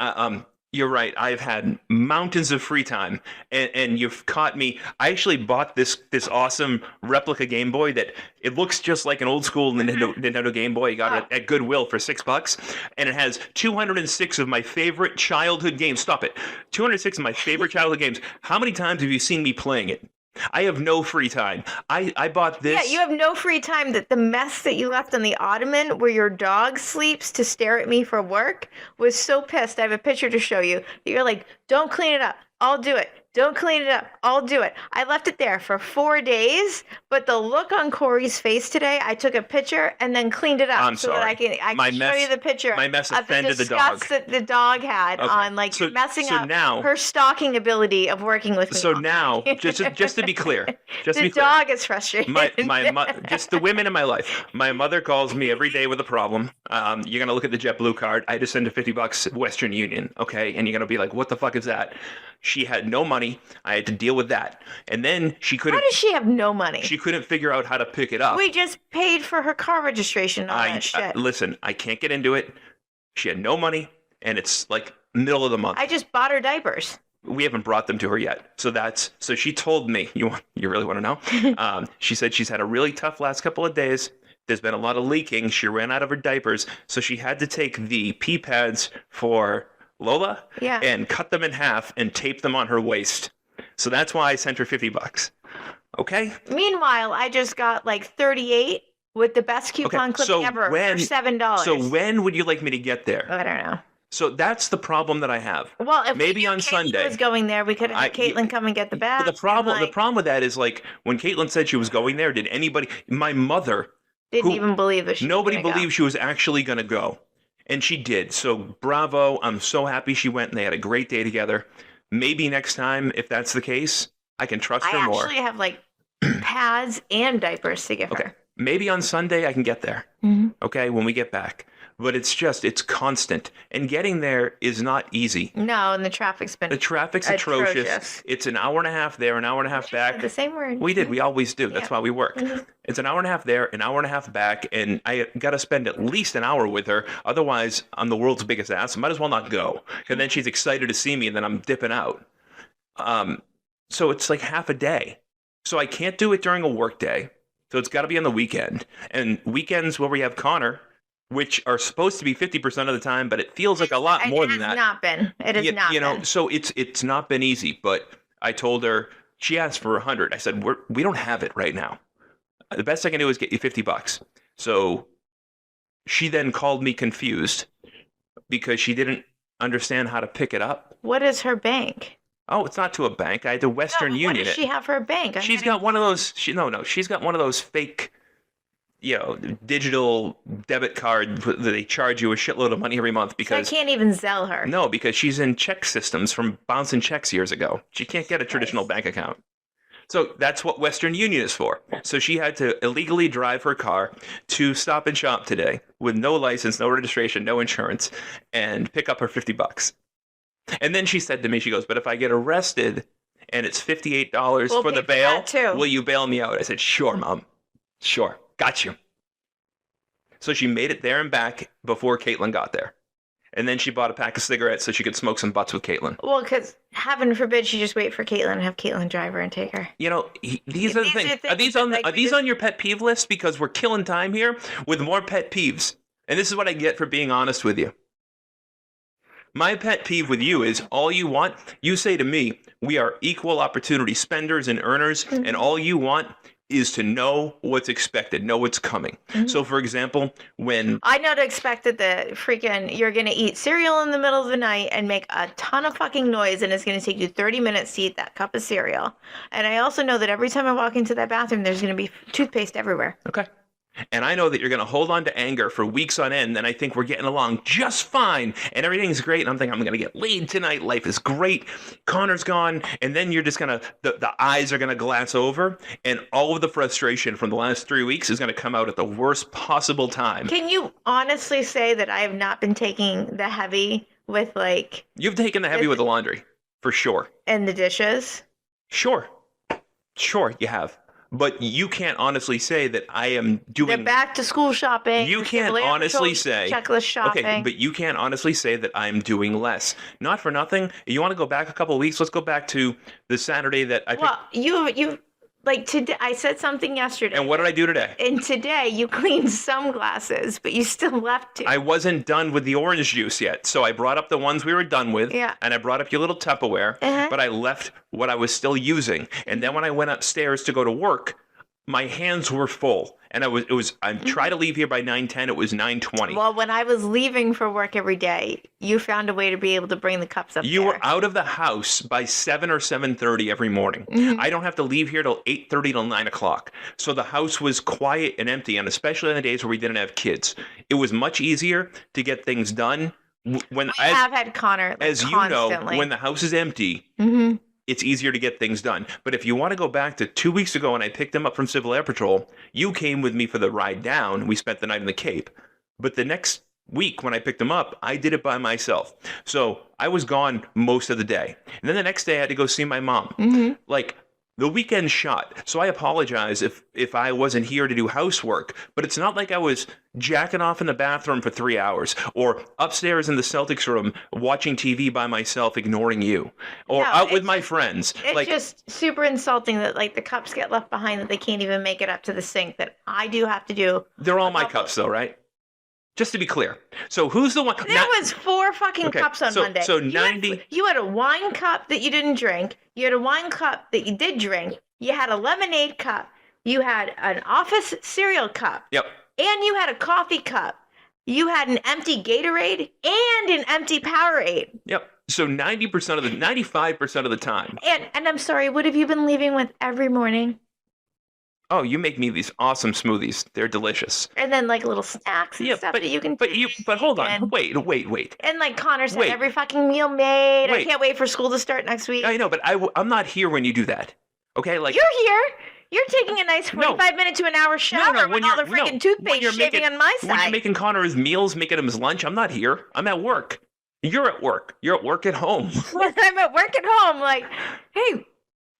You're right. I've had mountains of free time, and you've caught me. I actually bought this awesome replica Game Boy that it looks just like an old school Nintendo Game Boy. You got it at Goodwill for $6, and it has 206 of my favorite childhood games. Stop it. 206 of my favorite childhood games. How many times have you seen me playing it? I have no free time. I bought this. Yeah, you have no free time. That the mess that you left on the ottoman where your dog sleeps to stare at me for work was so pissed. I have a picture to show you. You're like, don't clean it up. I'll do it. Don't clean it up. I'll do it. I left it there for 4 days, but the look on Corey's face today, I took a picture and then cleaned it up. I'm sorry. That I can show you the picture. My mess of offended the dog. that the dog had on messing up now, her stalking ability of working with me. So now, just to be clear, the dog is frustrated. Just the women in my life. My mother calls me every day with a problem. You're gonna look at the JetBlue card. I just send her $50 Western Union, okay? And you're gonna be like, what the fuck is that? She had no money. I had to deal with that. And then she couldn't. How does she have no money? She couldn't figure out how to pick it up. We just paid for her car registration and all that shit. Listen, I can't get into it. She had no money, and it's like middle of the month. I just bought her diapers. We haven't brought them to her yet. So she told me, you really want to know? She said she's had a really tough last couple of days. There's been a lot of leaking. She ran out of her diapers, so she had to take the pee pads for Lola and cut them in half and tape them on her waist. So that's why I sent her $50. Okay? Meanwhile, I just got like 38 with the best coupon clipping ever for $7. So when would you like me to get there? I don't know. So that's the problem that I have. Well, if maybe on Sunday was going there, we could have Caitlin come and get the bag. The problem with that is, like, when Caitlin said she was going there, did anybody? My mother didn't even believe that. Nobody believed she was actually going to go. And she did. So bravo. I'm so happy she went, and they had a great day together. Maybe next time, if that's the case, I can trust her more. I actually have like pads and diapers to give her. Maybe on Sunday I can get there. Okay, when we get back. But it's constant. And getting there is not easy. No, and the traffic's atrocious. It's an hour and a half there, an hour and a half back. The same word. We did. We always do. That's why we work. It's an hour and a half there, an hour and a half back, and I got to spend at least an hour with her. Otherwise, I'm the world's biggest ass. Might as well not go. And then she's excited to see me, and then I'm dipping out. So it's like half a day. So I can't do it during a work day. So it's got to be on the weekend. And weekends where we have Connor, which are supposed to be 50% of the time, but it feels like a lot more than It has that. not been. It has not You know, been. so it's not been easy. But I told her, she asked for 100. I said, we don't have it right now. The best I can do is get you $50. So she then called me confused because she didn't understand how to pick it up. What is her bank? Oh, it's not to a bank. I had to Western What Union does it. she have for a bank? She's got one of those. She's got one of those fake, digital debit card that they charge you a shitload of money every month So I because can't even sell her. no, because she's in check systems from bouncing checks years ago. She can't get a traditional bank account. So that's what Western Union is for. So she had to illegally drive her car to Stop and Shop today with no license, no registration, no insurance, and pick up her $50. And then she said to me, she goes, but if I get arrested and it's $58 We'll for the pay for bail, that too. will you bail me out? I said, sure, Mom. Sure. Got you. So she made it there and back before Caitlin got there. And then she bought a pack of cigarettes so she could smoke some butts with Caitlin. Well, because heaven forbid she just wait for Caitlin and have Caitlin drive her and take her. You know, these are the These are things. things Are these that, on like, are we these just- on your pet peeve list? Because we're killing time here with more pet peeves. And this is what I get for being honest with you. My pet peeve with you is all you want, you say to me, we are equal opportunity spenders and earners, and all you want is to know what's expected, know what's coming. So, for example, when I know to expect that the freaking you're gonna eat cereal in the middle of the night and make a ton of fucking noise, and it's gonna take you 30 minutes to eat that cup of cereal. And I also know that every time I walk into that bathroom, there's gonna be toothpaste everywhere. okay. And I know that you're going to hold on to anger for weeks on end, and I think we're getting along just fine, and everything's great, and I'm thinking I'm going to get laid tonight, life is great, Connor's gone, and then you're just going to, the eyes are going to glass over, and all of the frustration from the last 3 weeks is going to come out at the worst possible time. Can you honestly say that I have not been taking the heavy with like You've taken the heavy with the laundry, for sure. and the dishes? Sure. Sure, you have. But you can't honestly say that I am The doing... back to school shopping. You the can't Labor honestly Patrol say... checklist shopping. Okay, but you can't honestly say that I'm doing less. Not for nothing. You want to go back a couple of weeks? Let's go back to the Saturday that I picked... Well, you like today. I said something yesterday. And what did I do today? And today you cleaned some glasses, but you still left two. I wasn't done with the orange juice yet. So I brought up the ones we were done with. Yeah. And I brought up your little Tupperware. Uh-huh. But I left what I was still using. And then when I went upstairs to go to work, my hands were full. And I tried to leave here by 9:10. It was 9:20. Well, when I was leaving for work every day, you found a way to be able to bring the cups up You there. were out of the house by 7 or 7:30 every morning. Mm-hmm. I don't have to leave here till 8:30 till 9 o'clock. So the house was quiet and empty, and especially on the days where we didn't have kids, it was much easier to get things done. When I have had Connor like, as you know, constantly. when the house is empty, Mhm. it's easier to get things done. But if you want to go back to 2 weeks ago when I picked him up from Civil Air Patrol, you came with me for the ride down. We spent the night in the Cape. But the next week when I picked him up, I did it by myself. So I was gone most of the day. And then the next day I had to go see my mom. Mhm. Like, the weekend shot. So I apologize if I wasn't here to do housework, but it's not like I was jacking off in the bathroom for 3 hours or upstairs in the Celtics room watching TV by myself, ignoring you, or No, out with it's my friends. It's Like, just super insulting that like the cups get left behind, that they can't even make it up to the sink, that I do have to do. they're all my couple- cups though, right? Just to be clear. So who's the one? There was 4 fucking Okay, cups on so- Monday. so You had- 90 You had a wine cup that you didn't drink. You had a wine cup that you did drink. You had a lemonade cup. You had an office cereal cup. Yep. And you had a coffee cup. You had an empty Gatorade and an empty Powerade. Yep. So 95% of the time. And I'm sorry, what have you been leaving with every morning? Oh, you make me these awesome smoothies. They're delicious. And then like little snacks and Yeah, stuff but that you can but hold on. and- Wait. And like Connor said, Wait. every fucking meal made. I Wait. can't wait for school to start next week. I know, but I'm not here when you do that. Okay? Like, You're here. You're taking a nice No. 45-minute to an hour shower with all the freaking when toothpaste you're shaving making- on my when you're side. making Connor his meals, making him his lunch, I'm not here. I'm at work. You're at work. You're at work at home. When I'm at work at home, like, hey,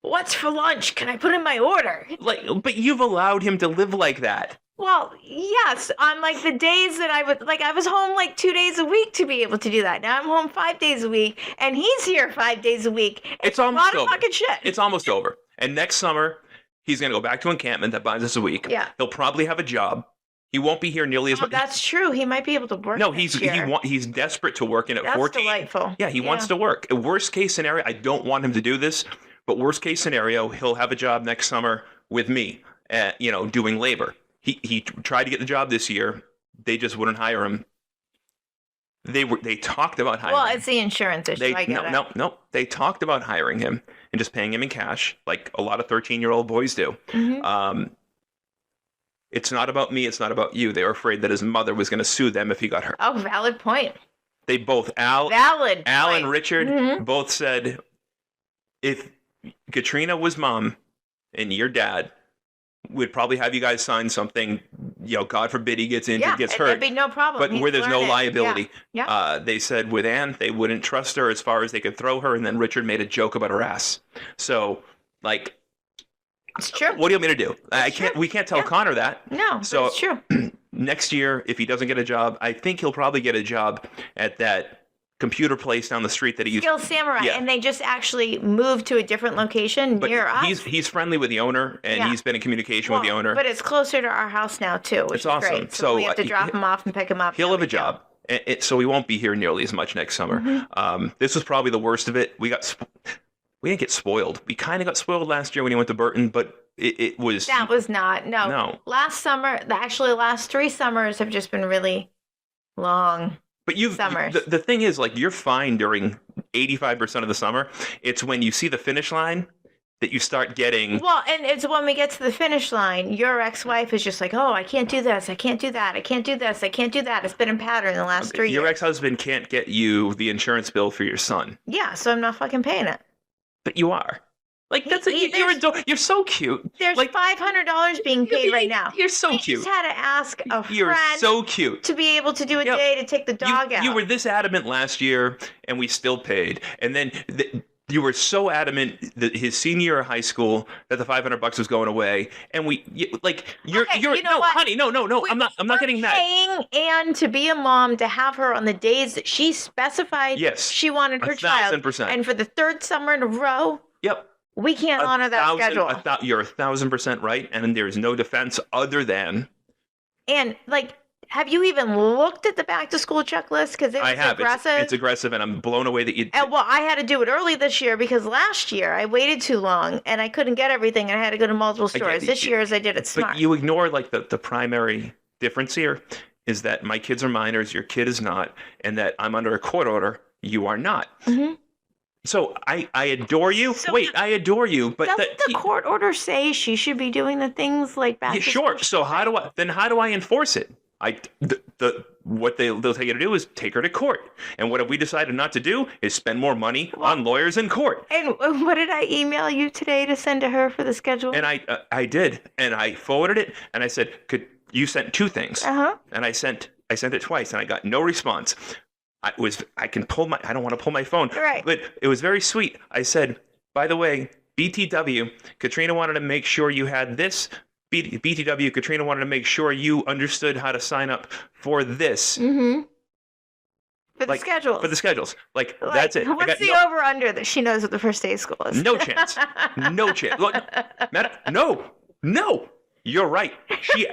what's for lunch? Can I put in my order? Like, but you've allowed him to live like that. Well, yes, on like the days that I was home like 2 days a week to be able to do that. Now I'm home 5 days a week, and he's here 5 days a week. It's a almost lot of over. fucking shit. It's almost over. And next summer, he's going to go back to encampment that buys us a week. Yeah. He'll probably have a job. He won't be here nearly as Oh, much. that's true. He might be able to work. No, next he's year. he's desperate to work in at That's 14. delightful. Yeah, he wants to work. Worst case scenario, I don't want him to do this, but worst case scenario, he'll have a job next summer with me, doing labor. He tried to get the job this year. They just wouldn't hire him. They talked about hiring. Well, it's the insurance issue. I get it. No. They talked about hiring him and just paying him in cash, like a lot of 13-year-old boys do. Mhm. It's not about me. It's not about you. They were afraid that his mother was going to sue them if he got hurt. Oh, valid point. They both, Al Valid. and point. Richard, Mhm. both said, if Katrina was mom and your dad, we'd probably have you guys sign something. God forbid he gets injured, gets hurt. It'd be no problem. But He's where there's no learning. liability. Yeah. They said with Anne, they wouldn't trust her as far as they could throw her. And then Richard made a joke about her ass. So, It's true. what do you want me to do? We can't tell Connor that. No, So- but it's true. Next year, if he doesn't get a job, I think he'll probably get a job at that computer place down the street that he used. Skill Samurai, Yeah. and they just actually moved to a different location But near us. he's friendly with the owner, and Yeah. he's been in communication with the owner. But it's closer to our house now too, which It's is awesome. great. So, we have to drop him off and pick him up. He'll have a job, so he won't be here nearly as much next summer. Mm-hmm. This was probably the worst of it. We didn't get spoiled. We kind of got spoiled last year when he went to Burton, but it was. That was not no. Last summer, actually, last 3 summers have just been really long. But summers. the thing is, you're fine during 85% of the summer. It's when you see the finish line that you start getting. Well, and it's when we get to the finish line, your ex-wife is just like, oh, I can't do this, I can't do that, I can't do this, I can't do that. It's been in pattern the last 3 years. Your ex-husband can't get you the insurance bill for your son, Yeah, so I'm not fucking paying it. but you are. You're so cute. There's $500 being paid right now. You're so I cute. just had to ask a You're friend so cute. to be able to do a Yep. day to take the dog out. You were this adamant last year, and we still paid. And then you were so adamant that his senior year of high school that the $500 was going away, and Okay, you know no, what? honey, no. I'm not getting that. Paying Anne to be a mom to have her on the days that she specified Yes, she wanted her child. 1,000%. And for the 3rd summer in a row, Yep. we can't honor that schedule. You're 1,000% right, and there is no defense other than And have you even looked at the back to school checklist? Because it was I have. aggressive. It's aggressive, and I'm blown away that you. And, well, I had to do it early this year because last year I waited too long and I couldn't get everything and I had to go to multiple stores. This year, as I did it smart. But you ignore the primary difference here is that my kids are minors, your kid is not, and that I'm under a court order, you are not. Mm-hmm. So I adore you. So Wait, I adore you, but doesn't the court order say she should be doing the things like back yeah, to sure. school? So how do I enforce it? What they'll tell you to do is take her to court. And what have we decided not to do is spend more money on lawyers in court. And what did I email you today to send to her for the schedule? And I did, and I forwarded it, and I said, you sent 2 things, and I sent it twice, and I got no response. I don't want to pull my phone, Right. but it was very sweet. I said, by the way, BTW, Katrina wanted to make sure you had this. BTW, Katrina wanted to make sure you understood how to sign up for this. Mm-hmm. For the schedule. For the schedules. That's it. What's the over-under that she knows what the first day of school is? No chance. No chance. Look, no. You're right.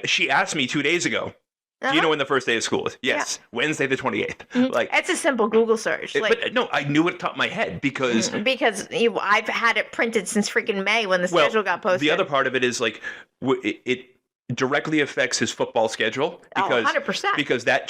She asked me 2 days ago, do you know when the first day of school is? Yes. Yeah. Wednesday the 28th. Mm-hmm. It's a simple Google search. But no, I knew it top of my head because I've had it printed since freaking May when the schedule got posted. The other part of it is it directly affects his football schedule because 100%. Because that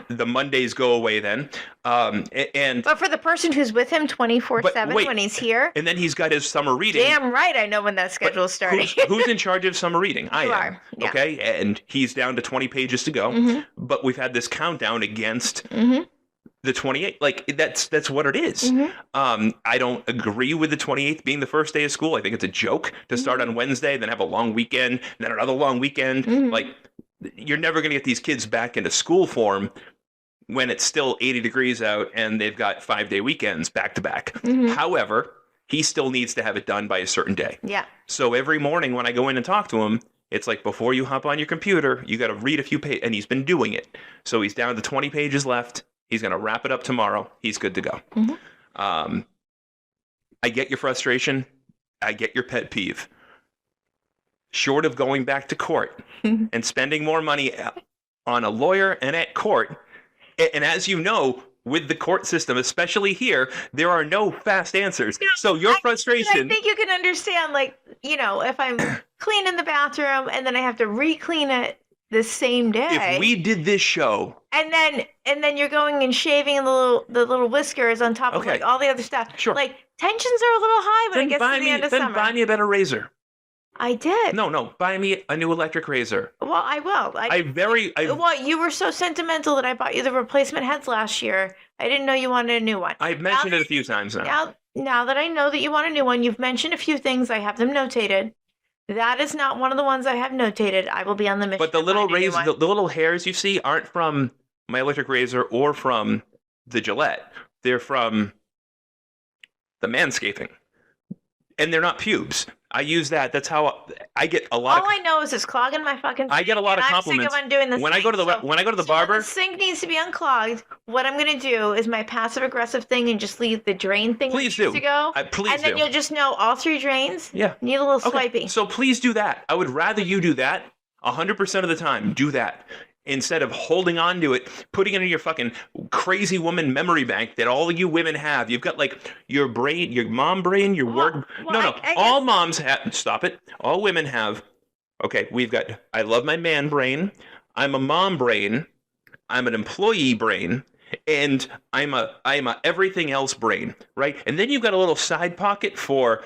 the Mondays go away then. But for the person who's with him 24/7 when he's here, and then he's got his summer reading. Damn right, I know when that schedule is starting. Who's in charge of summer reading? I am. Yeah. Okay, and he's down to 20 pages to go. Mm-hmm. But we've had this countdown against. Mm-hmm. The 28th, that's what it is. Mm-hmm. I don't agree with the 28th being the first day of school. I think it's a joke to start on Wednesday, then have a long weekend, and then another long weekend. Mm-hmm. You're never going to get these kids back into school form when it's still 80 degrees out and they've got 5-day weekends back to back. Mm-hmm. However, he still needs to have it done by a certain day. Yeah. So every morning when I go in and talk to him, it's like before you hop on your computer, you got to read a few pages, and he's been doing it. So he's down to 20 pages left. He's going to wrap it up tomorrow. He's good to go. Mm-hmm. I get your frustration. I get your pet peeve. short of going back to court and spending more money on a lawyer and at court. And as you know, with the court system, especially here, there are no fast answers. So your frustration... I think you can understand, like, if I'm cleaning the bathroom and then I have to re-clean it the same day. If we did this show... And then you're going and shaving the little whiskers on top of like all the other stuff. Sure. Like, tensions are a little high when it gets to the end of summer. Then buy me a better razor. I did. No. Buy me a new electric razor. Well, I will. Well, you were so sentimental that I bought you the replacement heads last year. I didn't know you wanted a new one. I've mentioned it a few times now. Now that I know that you want a new one, you've mentioned a few things. I have them notated. That is not one of the ones I have notated. I will be on the mission. But the little razor, the little hairs you see aren't from my electric razor or from the Gillette. They're from the Manscaping. And they're not pubes. I use that. That's how I get a lot. All I know is it's clogging my fucking sink. I get a lot of compliments. I'm sick of undoing this. When I go to the barber, the sink needs to be unclogged. What I'm going to do is my passive aggressive thing and just leave the drain thing. Please do. To go. Please and then you'll just know all 3 drains. Yeah. Need a little swiping. So please do that. I would rather you do that 100% of the time. Do that. Instead of holding on to it, putting it in your fucking crazy woman memory bank that all you women have. You've got like your brain, your mom brain, your work. No. All moms have. Stop it. All women have. Okay, we've got. I love my man brain. I'm a mom brain. I'm an employee brain. And I'm a everything else brain, right? And then you've got a little side pocket for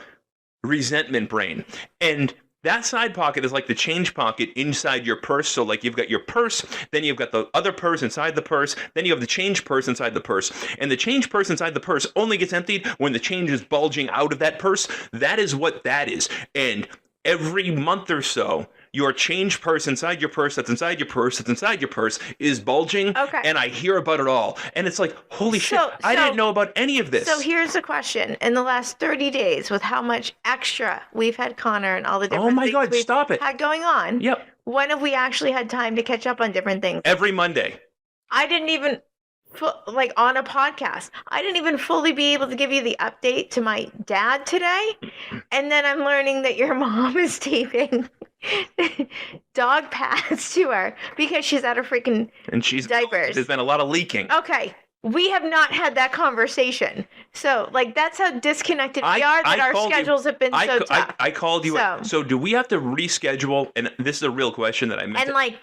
resentment brain. And that side pocket is like the change pocket inside your purse. So like you've got your purse, then you've got the other purse inside the purse, then you have the change purse inside the purse. And the change purse inside the purse only gets emptied when the change is bulging out of that purse. That is what that is. And every month or so, your change purse inside your purse, that's inside your purse, that's inside your purse, is bulging. Okay. And I hear about it all. And it's like, holy shit, I didn't know about any of this. So here's the question. In the last 30 days, with how much extra we've had Connor and all the different things we've had going on, Yep. When have we actually had time to catch up on different things? Every Monday. I didn't even, like on a podcast, I didn't even fully be able to give you the update to my dad today. And then I'm learning that your mom is taping dog pads to her because she's out of freaking diapers. There's been a lot of leaking. Okay. We have not had that conversation. So, like, that's how disconnected we are, that our schedules have been so tough. I called you. So do we have to reschedule? And this is a real question that I meant. And, like,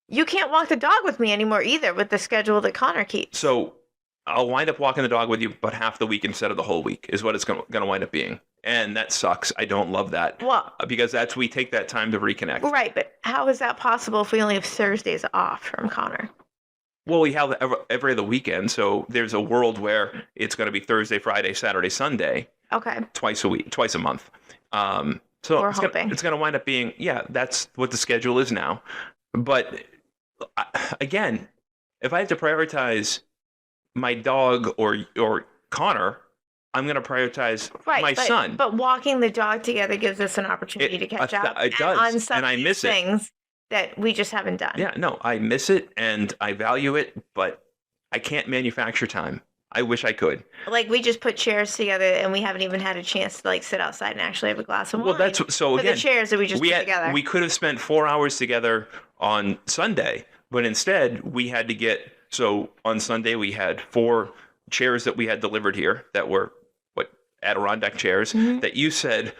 you can't walk the dog with me anymore either with the schedule that Connor keeps. So I'll wind up walking the dog with you, but half the week instead of the whole week is what it's going to wind up being. And that sucks. I don't love that. Well, because we take that time to reconnect. Right, but how is that possible if we only have Thursdays off from Connor? Well, we have every other weekend, so there's a world where it's going to be Thursday, Friday, Saturday, Sunday. Okay. Twice a month. So We're it's hoping. It's going to wind up being, that's what the schedule is now. But again, if I have to prioritize my dog or Connor, I'm going to prioritize my son. But walking the dog together gives us an opportunity to catch up. It does, on some and I miss things that we just haven't done. Yeah, no, I miss it and I value it, but I can't manufacture time. I wish I could. Like, we just put chairs together and we haven't even had a chance to like sit outside and actually have a glass of wine. Well, that's so again. The chairs that we just put together. We could have spent 4 hours together on Sunday, but instead we had to get. So on Sunday we had 4 chairs that we had delivered here that were Adirondack chairs that you said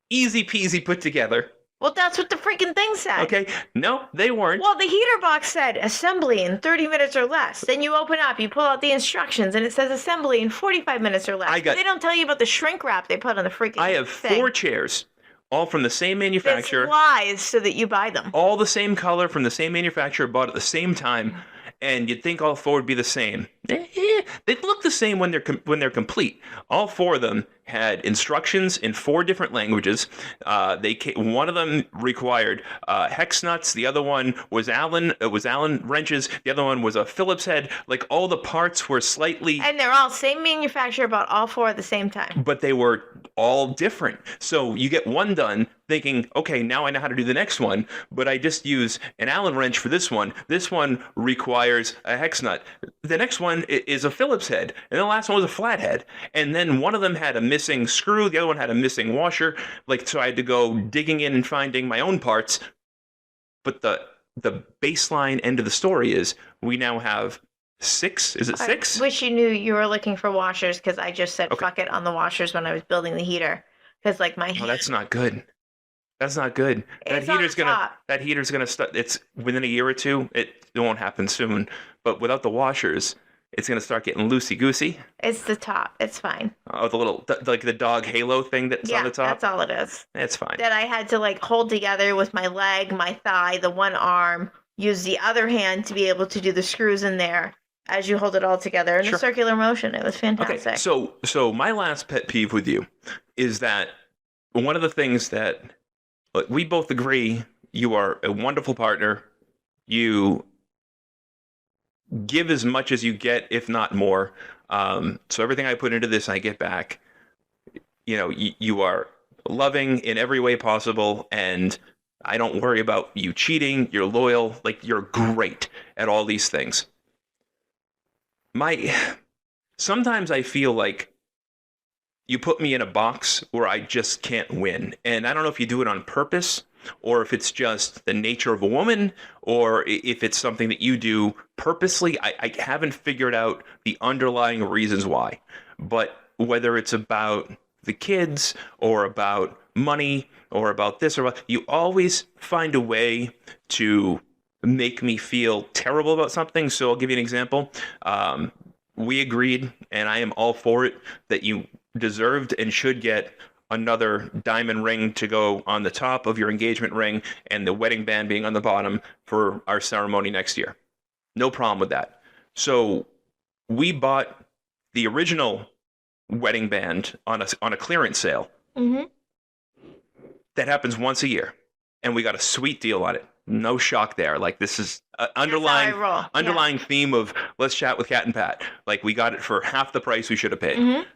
easy peasy put together. Well, that's what the freaking thing said. Okay. No, they weren't. Well, the heater box said assembly in 30 minutes or less. Then you open up, you pull out the instructions, and it says assembly in 45 minutes or less. They don't tell you about the shrink wrap they put on the freaking I have thing. 4 chairs, all from the same manufacturer. It's lies so that you buy them. All the same color from the same manufacturer, bought at the same time. And you'd think all 4 would be the same. They look the same when they're complete. All 4 of them had instructions in 4 different languages. One of them required hex nuts. The other one was Allen wrenches. The other one was a Phillips head. Like, all the parts were slightly. And they're all same manufacturer, bought all 4 at the same time. But they were all different. So you get one done, thinking, okay, now I know how to do the next one, but I just use an Allen wrench for this one. This one requires a hex nut. The next one is a Phillips head, and the last one was a flathead. And then one of them had a missing screw, the other one had a missing washer. Like, so I had to go digging in and finding my own parts. But the baseline end of the story is we now have 6. Is it 6? I wish you knew you were looking for washers, because I just said Okay. fuck it on the washers when I was building the heater. Because like my Oh, that's not good. That's not good. It's on the top. That heater's gonna start. It's within a year or two. It won't happen soon. But without the washers, it's gonna start getting loosey goosey. It's the top. It's fine. Oh, the little like the dog halo thing that's Yeah, on the top. that's all it is. It's fine. That I had to like hold together with my leg, my thigh, the one arm, use the other hand to be able to do the screws in there as you hold it all together in Sure. a circular motion. It was fantastic. Okay, so my last pet peeve with you is that one of the things that look, we both agree you are a wonderful partner. You give as much as you get, if not more. So everything I put into this, I get back. You know, you are loving in every way possible, and I don't worry about you cheating. You're loyal. Like, you're great at all these things. Sometimes I feel like you put me in a box where I just can't win. And I don't know if you do it on purpose, or if it's just the nature of a woman, or if it's something that you do purposely. I haven't figured out the underlying reasons why. But whether it's about the kids, or about money, or about this, or about, you always find a way to make me feel terrible about something. So I'll give you an example. We agreed, and I am all for it, that you deserved and should get another diamond ring to go on the top of your engagement ring, and the wedding band being on the bottom for our ceremony next year. No problem with that. So we bought the original wedding band on a clearance sale. Mm-hmm. That happens once a year, and we got a sweet deal on it. No shock there. Like, this is underlying theme of Let's Chat with Cat and Pat. Like, we got it for half the price we should have paid. Mm-hmm.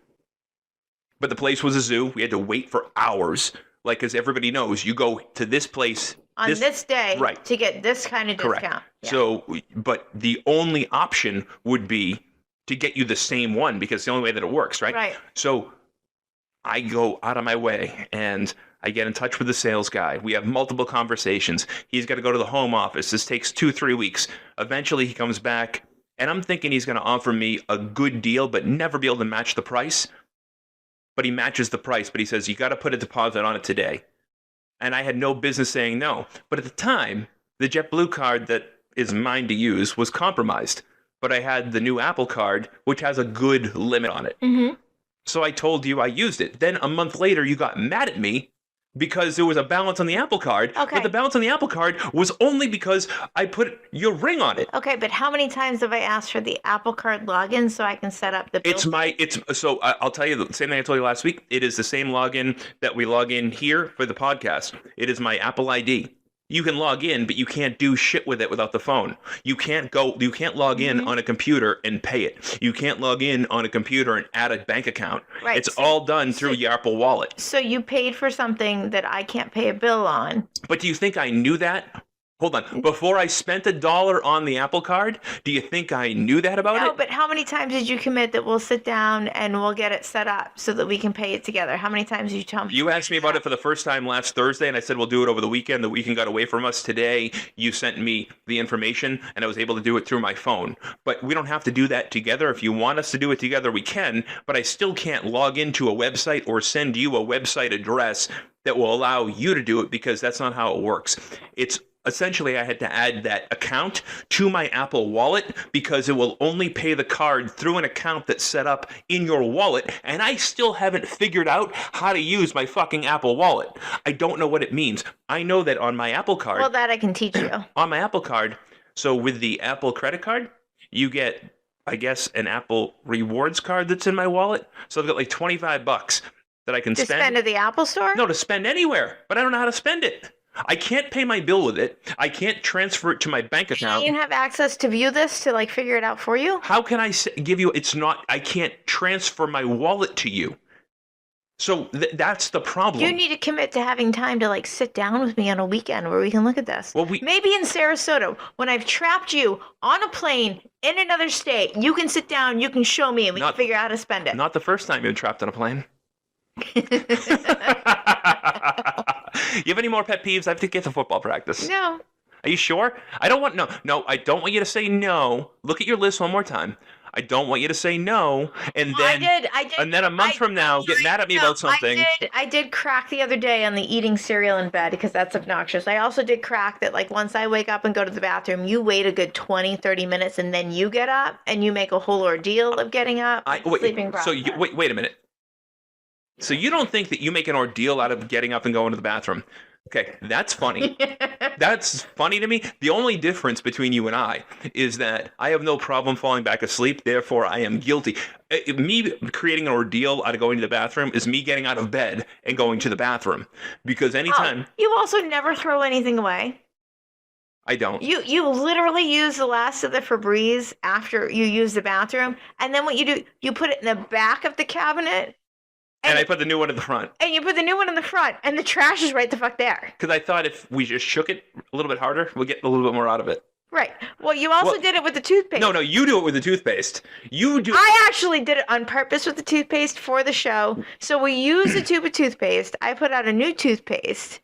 But the place was a zoo. We had to wait for hours. Like, because everybody knows you go to this place On this day, right, to get this kind of correct. discount. Yeah. So, but the only option would be to get you the same one, because it's the only way that it works, right? Right. So I go out of my way and I get in touch with the sales guy. We have multiple conversations. He's got to go to the home office. This takes 2-3 weeks. Eventually he comes back, and I'm thinking he's going to offer me a good deal, but never be able to match the price. But he matches the price, but he says, you got to put a deposit on it today. And I had no business saying no. But at the time, the JetBlue card that is mine to use was compromised. But I had the new Apple card, which has a good limit on it. Mm-hmm. So I told you I used it. Then a month later, you got mad at me because there was a balance on the Apple card. Okay. But the balance on the Apple card was only because I put your ring on it. Okay, but how many times have I asked for the Apple Card login so I can set up the bill? So I'll tell you the same thing I told you last week. It is the same login that we log in here for the podcast. It is my Apple ID. You can log in, but you can't do shit with it without the phone. You can't log in on a computer and pay it. You can't log in on a computer and add a bank account. Right, It's all done through your Apple Wallet. So you paid for something that I can't pay a bill on. But do you think I knew that? Hold on. Before I spent $1 on the Apple card, do you think I knew that about No, it? but how many times did you commit that we'll sit down and we'll get it set up so that we can pay it together? How many times did you tell me? You asked me about it for the first time last Thursday, and I said we'll do it over the weekend. The weekend got away from us. Today, you sent me the information, and I was able to do it through my phone. But we don't have to do that together. If you want us to do it together, we can. But I still can't log into a website or send you a website address that will allow you to do it, because that's not how it works. It's essentially, I had to add that account to my Apple Wallet, because it will only pay the card through an account that's set up in your wallet, and I still haven't figured out how to use my fucking Apple Wallet. I don't know what it means. I know that on my Apple card, Well, that I can teach you. on my Apple card, so with the Apple credit card, you get, I guess, an Apple rewards card that's in my wallet. So I've got like $25 that I can To spend at the Apple Store? No, to spend anywhere, but I don't know how to spend it. I can't pay my bill with it. I can't transfer it to my bank account. You have access to view this to like figure it out for you? How can I give you? It's not. I can't transfer my wallet to you. So that's the problem. You need to commit to having time to like sit down with me on a weekend where we can look at this. Well, maybe in Sarasota, when I've trapped you on a plane in another state, you can sit down, you can show me, and we can figure out how to spend it. Not the first time you've been trapped on a plane. You have any more pet peeves? I have to get to football practice. No. Are you sure? I don't want no. I don't want you to say no. Look at your list one more time. I don't want you to say no, and Well, then I did. and then a month from now get mad at me about something. I did crack the other day on the eating cereal in bed because that's obnoxious. I also did crack that, like, once I wake up and go to the bathroom, you wait a good 20, 30 minutes and then you get up and you make a whole ordeal of getting up. Sleeping So wait a minute. So you don't think that you make an ordeal out of getting up and going to the bathroom? Okay, that's funny. That's funny to me. The only difference between you and I is that I have no problem falling back asleep, therefore I am guilty. Me creating an ordeal out of going to the bathroom is me getting out of bed and going to the bathroom. Because anytime... Oh, you also never throw anything away. I don't. You literally use the last of the Febreze after you use the bathroom, and then what you do, you put it in the back of the cabinet. And I put the new one in the front. And you put the new one in the front, and the trash is right the fuck there. Because I thought if we just shook it a little bit harder, we'll get a little bit more out of it. Right. Well, you also did it with the toothpaste. No, you do it with the toothpaste. I actually did it on purpose with the toothpaste for the show. So we use a tube of toothpaste. I put out a new toothpaste.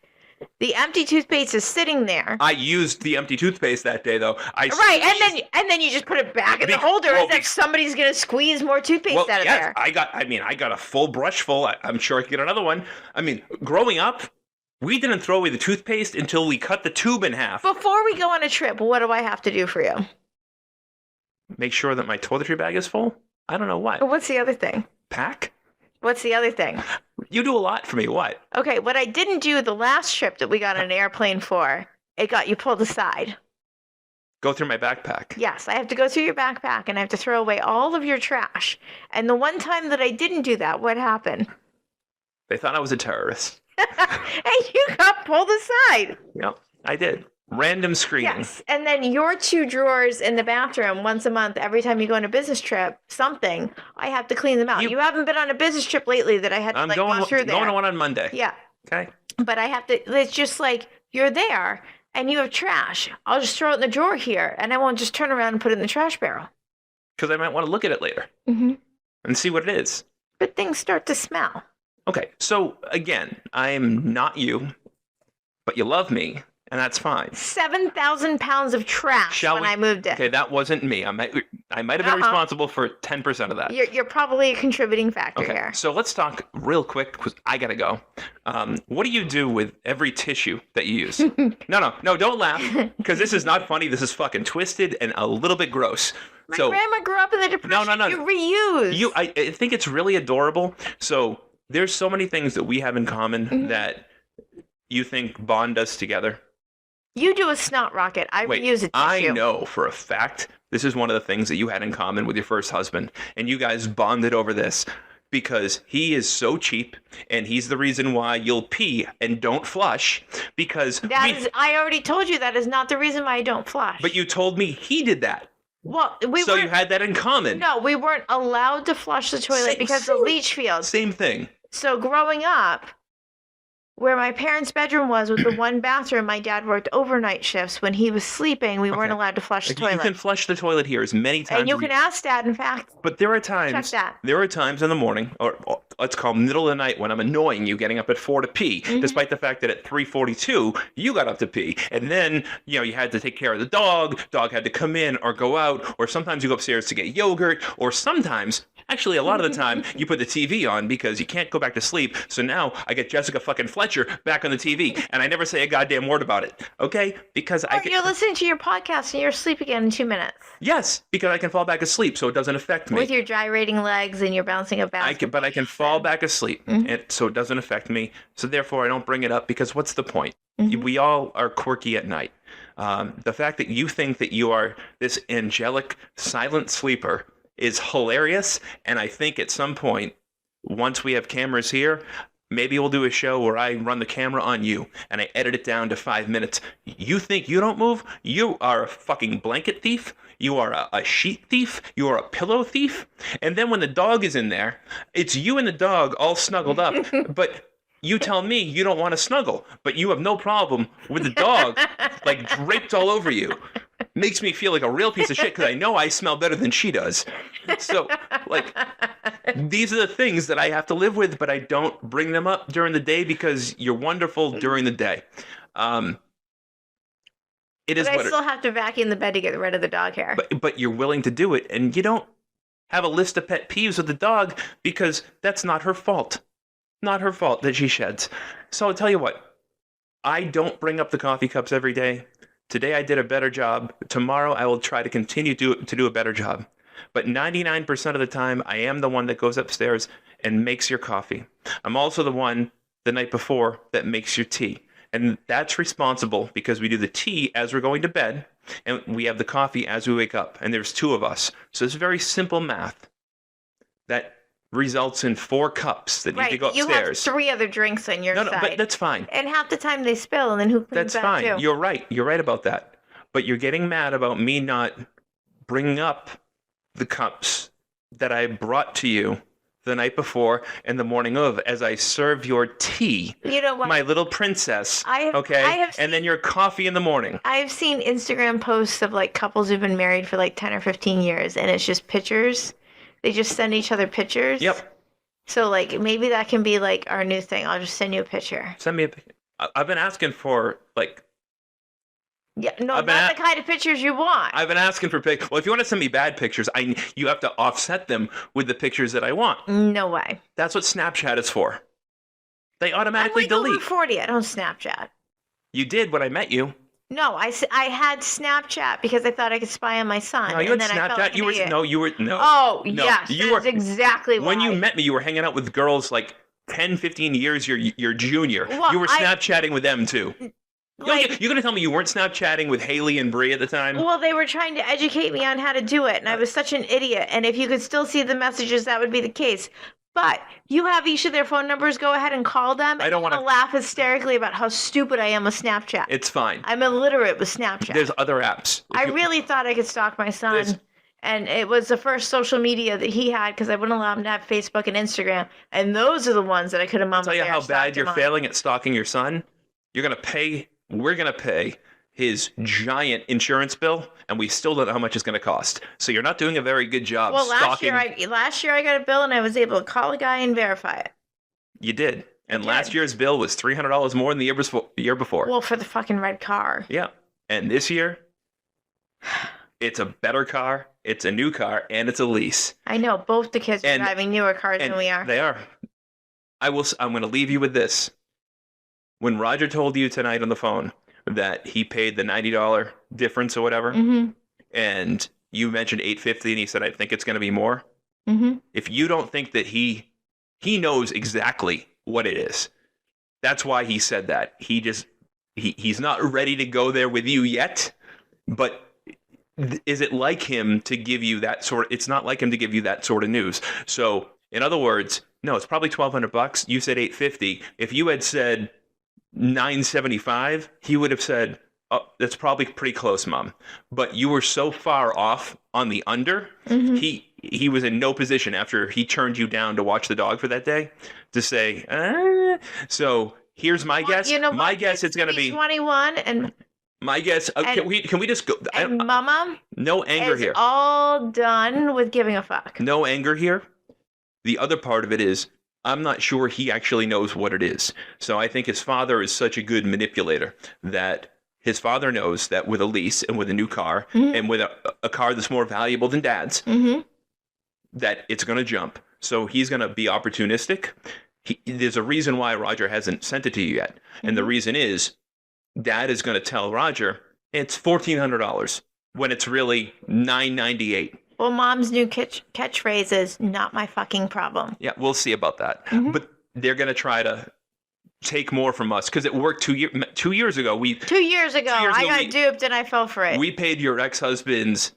The empty toothpaste is sitting there. I used the empty toothpaste that day, though. Right, and then you just put it back in the holder as if somebody's gonna squeeze more toothpaste out of there. I got a full brush full. I'm sure I could get another one. I mean, growing up, we didn't throw away the toothpaste until we cut the tube in half. Before we go on a trip, what do I have to do for you? Make sure that my toiletry bag is full? I don't know what. What's the other thing? Pack? What's the other thing? You do a lot for me. What? Okay, what I didn't do the last trip that we got on an airplane for, it got you pulled aside. Go through my backpack. Yes, I have to go through your backpack and I have to throw away all of your trash. And the one time that I didn't do that, what happened? They thought I was a terrorist. And you got pulled aside. Yep, I did. Random screening. Yes, and then your two drawers in the bathroom once a month, every time you go on a business trip, I have to clean them out. You haven't been on a business trip lately that I had to go through there. I'm going to one on Monday. Yeah. Okay. But I have to, it's just like, you're there and you have trash. I'll just throw it in the drawer here and I won't just turn around and put it in the trash barrel. Because I might want to look at it later. Mm-hmm. And see what it is. But things start to smell. Okay, so again, I'm not you, but you love me. And that's fine. 7,000 pounds of trash I moved in. Okay, that wasn't me. I might have been responsible for 10% of that. You're probably a contributing factor here. So let's talk real quick because I gotta go. What do you do with every tissue that you use? No, don't laugh because this is not funny. This is fucking twisted and a little bit gross. My grandma grew up in the Depression. No. You reuse. I think it's really adorable. So there's so many things that we have in common that you think bond us together. You do a snot rocket. I reuse a tissue. I know for a fact this is one of the things that you had in common with your first husband, and you guys bonded over this because he is so cheap, and he's the reason why you'll pee and don't flush. Because I already told you that is not the reason why I don't flush. But you told me he did that. Well, so you had that in common. No, we weren't allowed to flush the toilet because of leach fields. Same thing. So growing up, where my parents' bedroom was with the one bathroom, my dad worked overnight shifts. When he was sleeping, we weren't allowed to flush the toilet. You can flush the toilet here as many times. And you can ask Dad, in fact. But there are times. Check that. There are times in the morning, or let's call them middle of the night, when I'm annoying you, getting up at 4 to pee, despite the fact that at 3:42 you got up to pee, and then you had to take care of the dog. Dog had to come in or go out, or sometimes you go upstairs to get yogurt, or sometimes. Actually, a lot of the time, you put the TV on because you can't go back to sleep. So now I get Jessica fucking Fletcher back on the TV, and I never say a goddamn word about it. Okay? Because you're listening to your podcast and you're asleep again in 2 minutes. Yes, because I can fall back asleep, so it doesn't affect me. With your gyrating legs and you're bouncing a basketball. But I can fall back asleep, so it doesn't affect me. So therefore, I don't bring it up because what's the point? We all are quirky at night. The fact that you think that you are this angelic, silent sleeper is hilarious, and I think at some point, once we have cameras here, maybe we'll do a show where I run the camera on you, and I edit it down to 5 minutes. You think you don't move? You are a fucking blanket thief? You are a sheet thief? You are a pillow thief? And then when the dog is in there, it's you and the dog all snuggled up, but you tell me you don't want to snuggle, but you have no problem with the dog, like, draped all over you. Makes me feel like a real piece of shit because I know I smell better than she does. So, like, these are the things that I have to live with, but I don't bring them up during the day because you're wonderful during the day. It is But I what still have to vacuum the bed to get rid of the dog hair. but you're willing to do it, and you don't have a list of pet peeves with the dog because that's not her fault. Not her fault that she sheds. So I'll tell you what, I don't bring up the coffee cups every day. Today I did a better job. Tomorrow I will try to continue to do a better job. But 99% of the time, I am the one that goes upstairs and makes your coffee. I'm also the one the night before that makes your tea. And that's responsible because we do the tea as we're going to bed, and we have the coffee as we wake up. And there's 2 of us. So it's very simple math that results in 4 cups that need to go You have upstairs. 3 other drinks on your No, side. but that's fine. And half the time they spill, and then who cleans That's fine. that too? You're right. You're right about that. But you're getting mad about me not bringing up the cups that I brought to you the night before and the morning of as I serve your tea, You know what? my little princess. I have and seen- then your coffee in the morning. I've seen Instagram posts of like couples who've been married for like 10 or 15 years, and it's just pictures. They just send each other pictures. Yep. So like maybe that can be like our new thing. I'll just send you a picture. Send me I've been asking for like Yeah, no, I've been not the kind of pictures you want. I've been asking for well, if you want to send me bad pictures, you have to offset them with the pictures that I want. No way. That's what Snapchat is for. They I'm automatically like over delete. 40. I don't Snapchat. You did when I met you. No, I had Snapchat because I thought I could spy on my son. No, you had and then I felt Snapchat. like You an were idiot. no. Oh, No, yes. you That's were- exactly why. When you met me, you were hanging out with girls like 10, 15 years your junior. Well, you were I- Snapchatting with them too. Like, You're gonna tell me you weren't Snapchatting with Haley and Brie at the time? well, they were trying to educate me on how to do it, and I was such an idiot. And if you could still see the messages, that would be the case. But you have each of their phone numbers. Go ahead and call them. I don't want to wanna- laugh hysterically about how stupid I am with Snapchat. It's fine. I'm illiterate with Snapchat. There's other apps. I really thought I could stalk my son. There's- And it was the first social media that he had because I wouldn't allow him to have Facebook and Instagram. And those are the ones that I could have mama tell you bear how stalked bad him you're on. failing at stalking your son. We're gonna pay his giant insurance bill, and we still don't know how much it's gonna cost. So you're not doing a very good job Well, stalking. last year I got a bill and I was able to call a guy and verify it. You did. And did. last year's bill was $300 more than the year before. Well, for the fucking red car. Yeah. And this year, it's a better car, it's a new car, and it's a lease. I know both the kids are And- driving newer cars And than we are. They are. I'm going to leave you with this. When Roger told you tonight on the phone that he paid the $90 difference or whatever, Mm-hmm. and you mentioned $850 and he said, I think it's going to be more. Mm-hmm. If you don't think that he knows exactly what it is, that's why he said that. He's not ready to go there with you yet, but is it like him to give you that sort? It's not like him to give you that sort of news. So, in other words, no, it's probably $1,200. You said $850. If you had said $975, he would have said, "Oh, that's probably pretty close, Mom." But you were so far off on the under. Mm-hmm. He was in no position after he turned you down to watch the dog for that day to say, So here's my guess. You know My what? guess it's going to be 21 and my guess. Can we just go? Mama No anger is here. all done with giving a fuck. No anger here. The other part of it is I'm not sure he actually knows what it is. So I think his father is such a good manipulator that his father knows that with a lease and with a new car Mhm. and with a car that's more valuable than Dad's, Mm-hmm. that it's going to jump. So he's going to be opportunistic. There's a reason why Roger hasn't sent it to you yet. And the Mhm. reason is Dad is going to tell Roger it's $1,400 when it's really $998. Well, Mom's new catchphrase is "not my fucking problem." Yeah, we'll see about that. Mhm. But they're going to try to take more from us because it worked 2 years ago. 2 years ago, I got we- duped and I fell for it. We paid your ex-husband's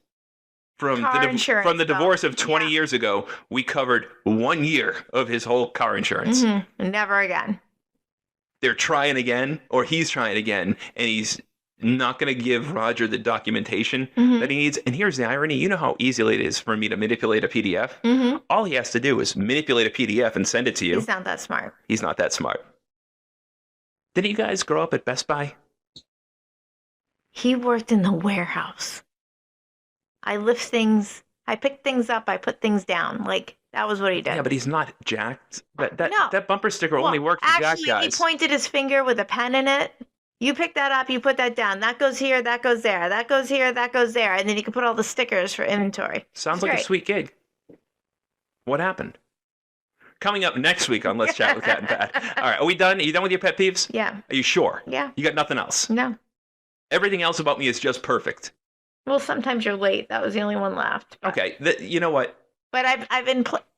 from Car the insurance from the bill. divorce of 20 Yeah. years ago. We covered 1 year of his whole car insurance. Mhm. Never again. They're trying again, or he's trying again, and he's not going to give Roger the documentation Mhm. that he needs. And here's the irony. You know how easy it is for me to manipulate a PDF? Mm-hmm. All he has to do is manipulate a PDF and send it to you. He's not that smart. He's not that smart. Didn't you guys grow up at Best Buy? He worked in the warehouse. I lift things. I pick things up. I put things down. Like That was what he did. Yeah, but he's not jacked. That No. bumper sticker only Well, worked for jacked actually, he guys. pointed his finger with a pen in it. You pick that up, you put that down. That goes here, that goes there. That goes here, that goes there. And then you can put all the stickers for inventory. Sounds It's like a great. sweet gig. What happened? Coming up next week on Let's Chat with Cat and Pat. All right, are we done? Are you done with your pet peeves? Yeah. Are you sure? Yeah. You got nothing else? No. Everything else about me is just perfect. Well, sometimes you're late. That was the only one left. Okay, you know what? But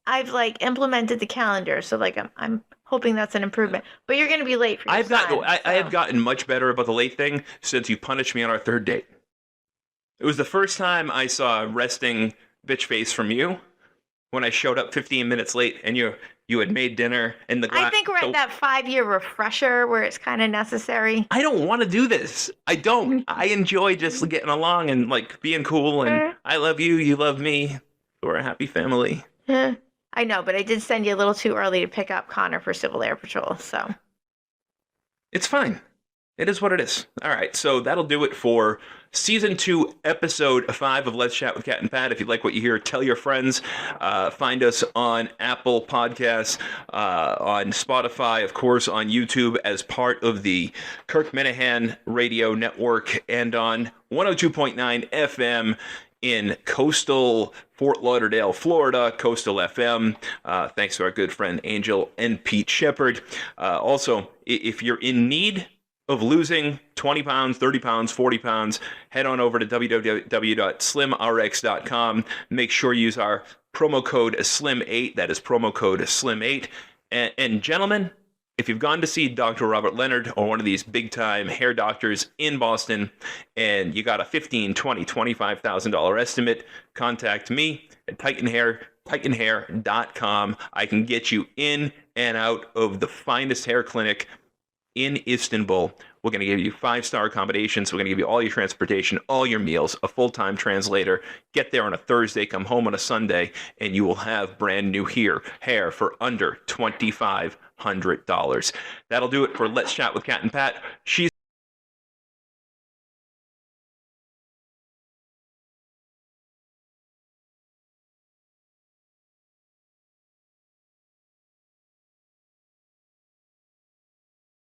I've like implemented the calendar, so like I'm hoping that's an improvement. But you're going to be late for your son, I have gotten much better about the late thing since you punished me on our third date. It was the first time I saw a resting bitch face from you when I showed up 15 minutes late and you had made dinner and the glass. I think we're at that 5-year refresher where it's kind of necessary. I don't want to do this. I don't. I enjoy just getting along and like being cool and I love you, you love me. We're a happy family. I know, but I did send you a little too early to pick up Connor for Civil Air Patrol, so. It's fine. It is what it is. All right, so that'll do it for Season 2, Episode 5 of Let's Chat with Cat and Pat. If you like what you hear, tell your friends. Find us on Apple Podcasts, on Spotify, of course, on YouTube as part of the Kirk Minahan Radio Network, and on 102.9 FM in coastal Fort Lauderdale, Florida, Coastal FM. Thanks to our good friend Angel and Pete Shepard. Also, if you're in need of losing 20 pounds, 30 pounds, 40 pounds, head on over to www.slimrx.com. Make sure you use our promo code SLIM8. That is promo code SLIM8. And gentlemen, if you've gone to see Dr. Robert Leonard or one of these big-time hair doctors in Boston and you got a $15,000, $20,000, $25,000 estimate, contact me at titanhair.com. I can get you in and out of the finest hair clinic in Istanbul. We're going to give you 5-star accommodations. We're going to give you all your transportation, all your meals, a full-time translator. Get there on a Thursday, come home on a Sunday, and you will have brand new hair for under $2,500. That'll do it for Let's Chat with Cat and Pat. She's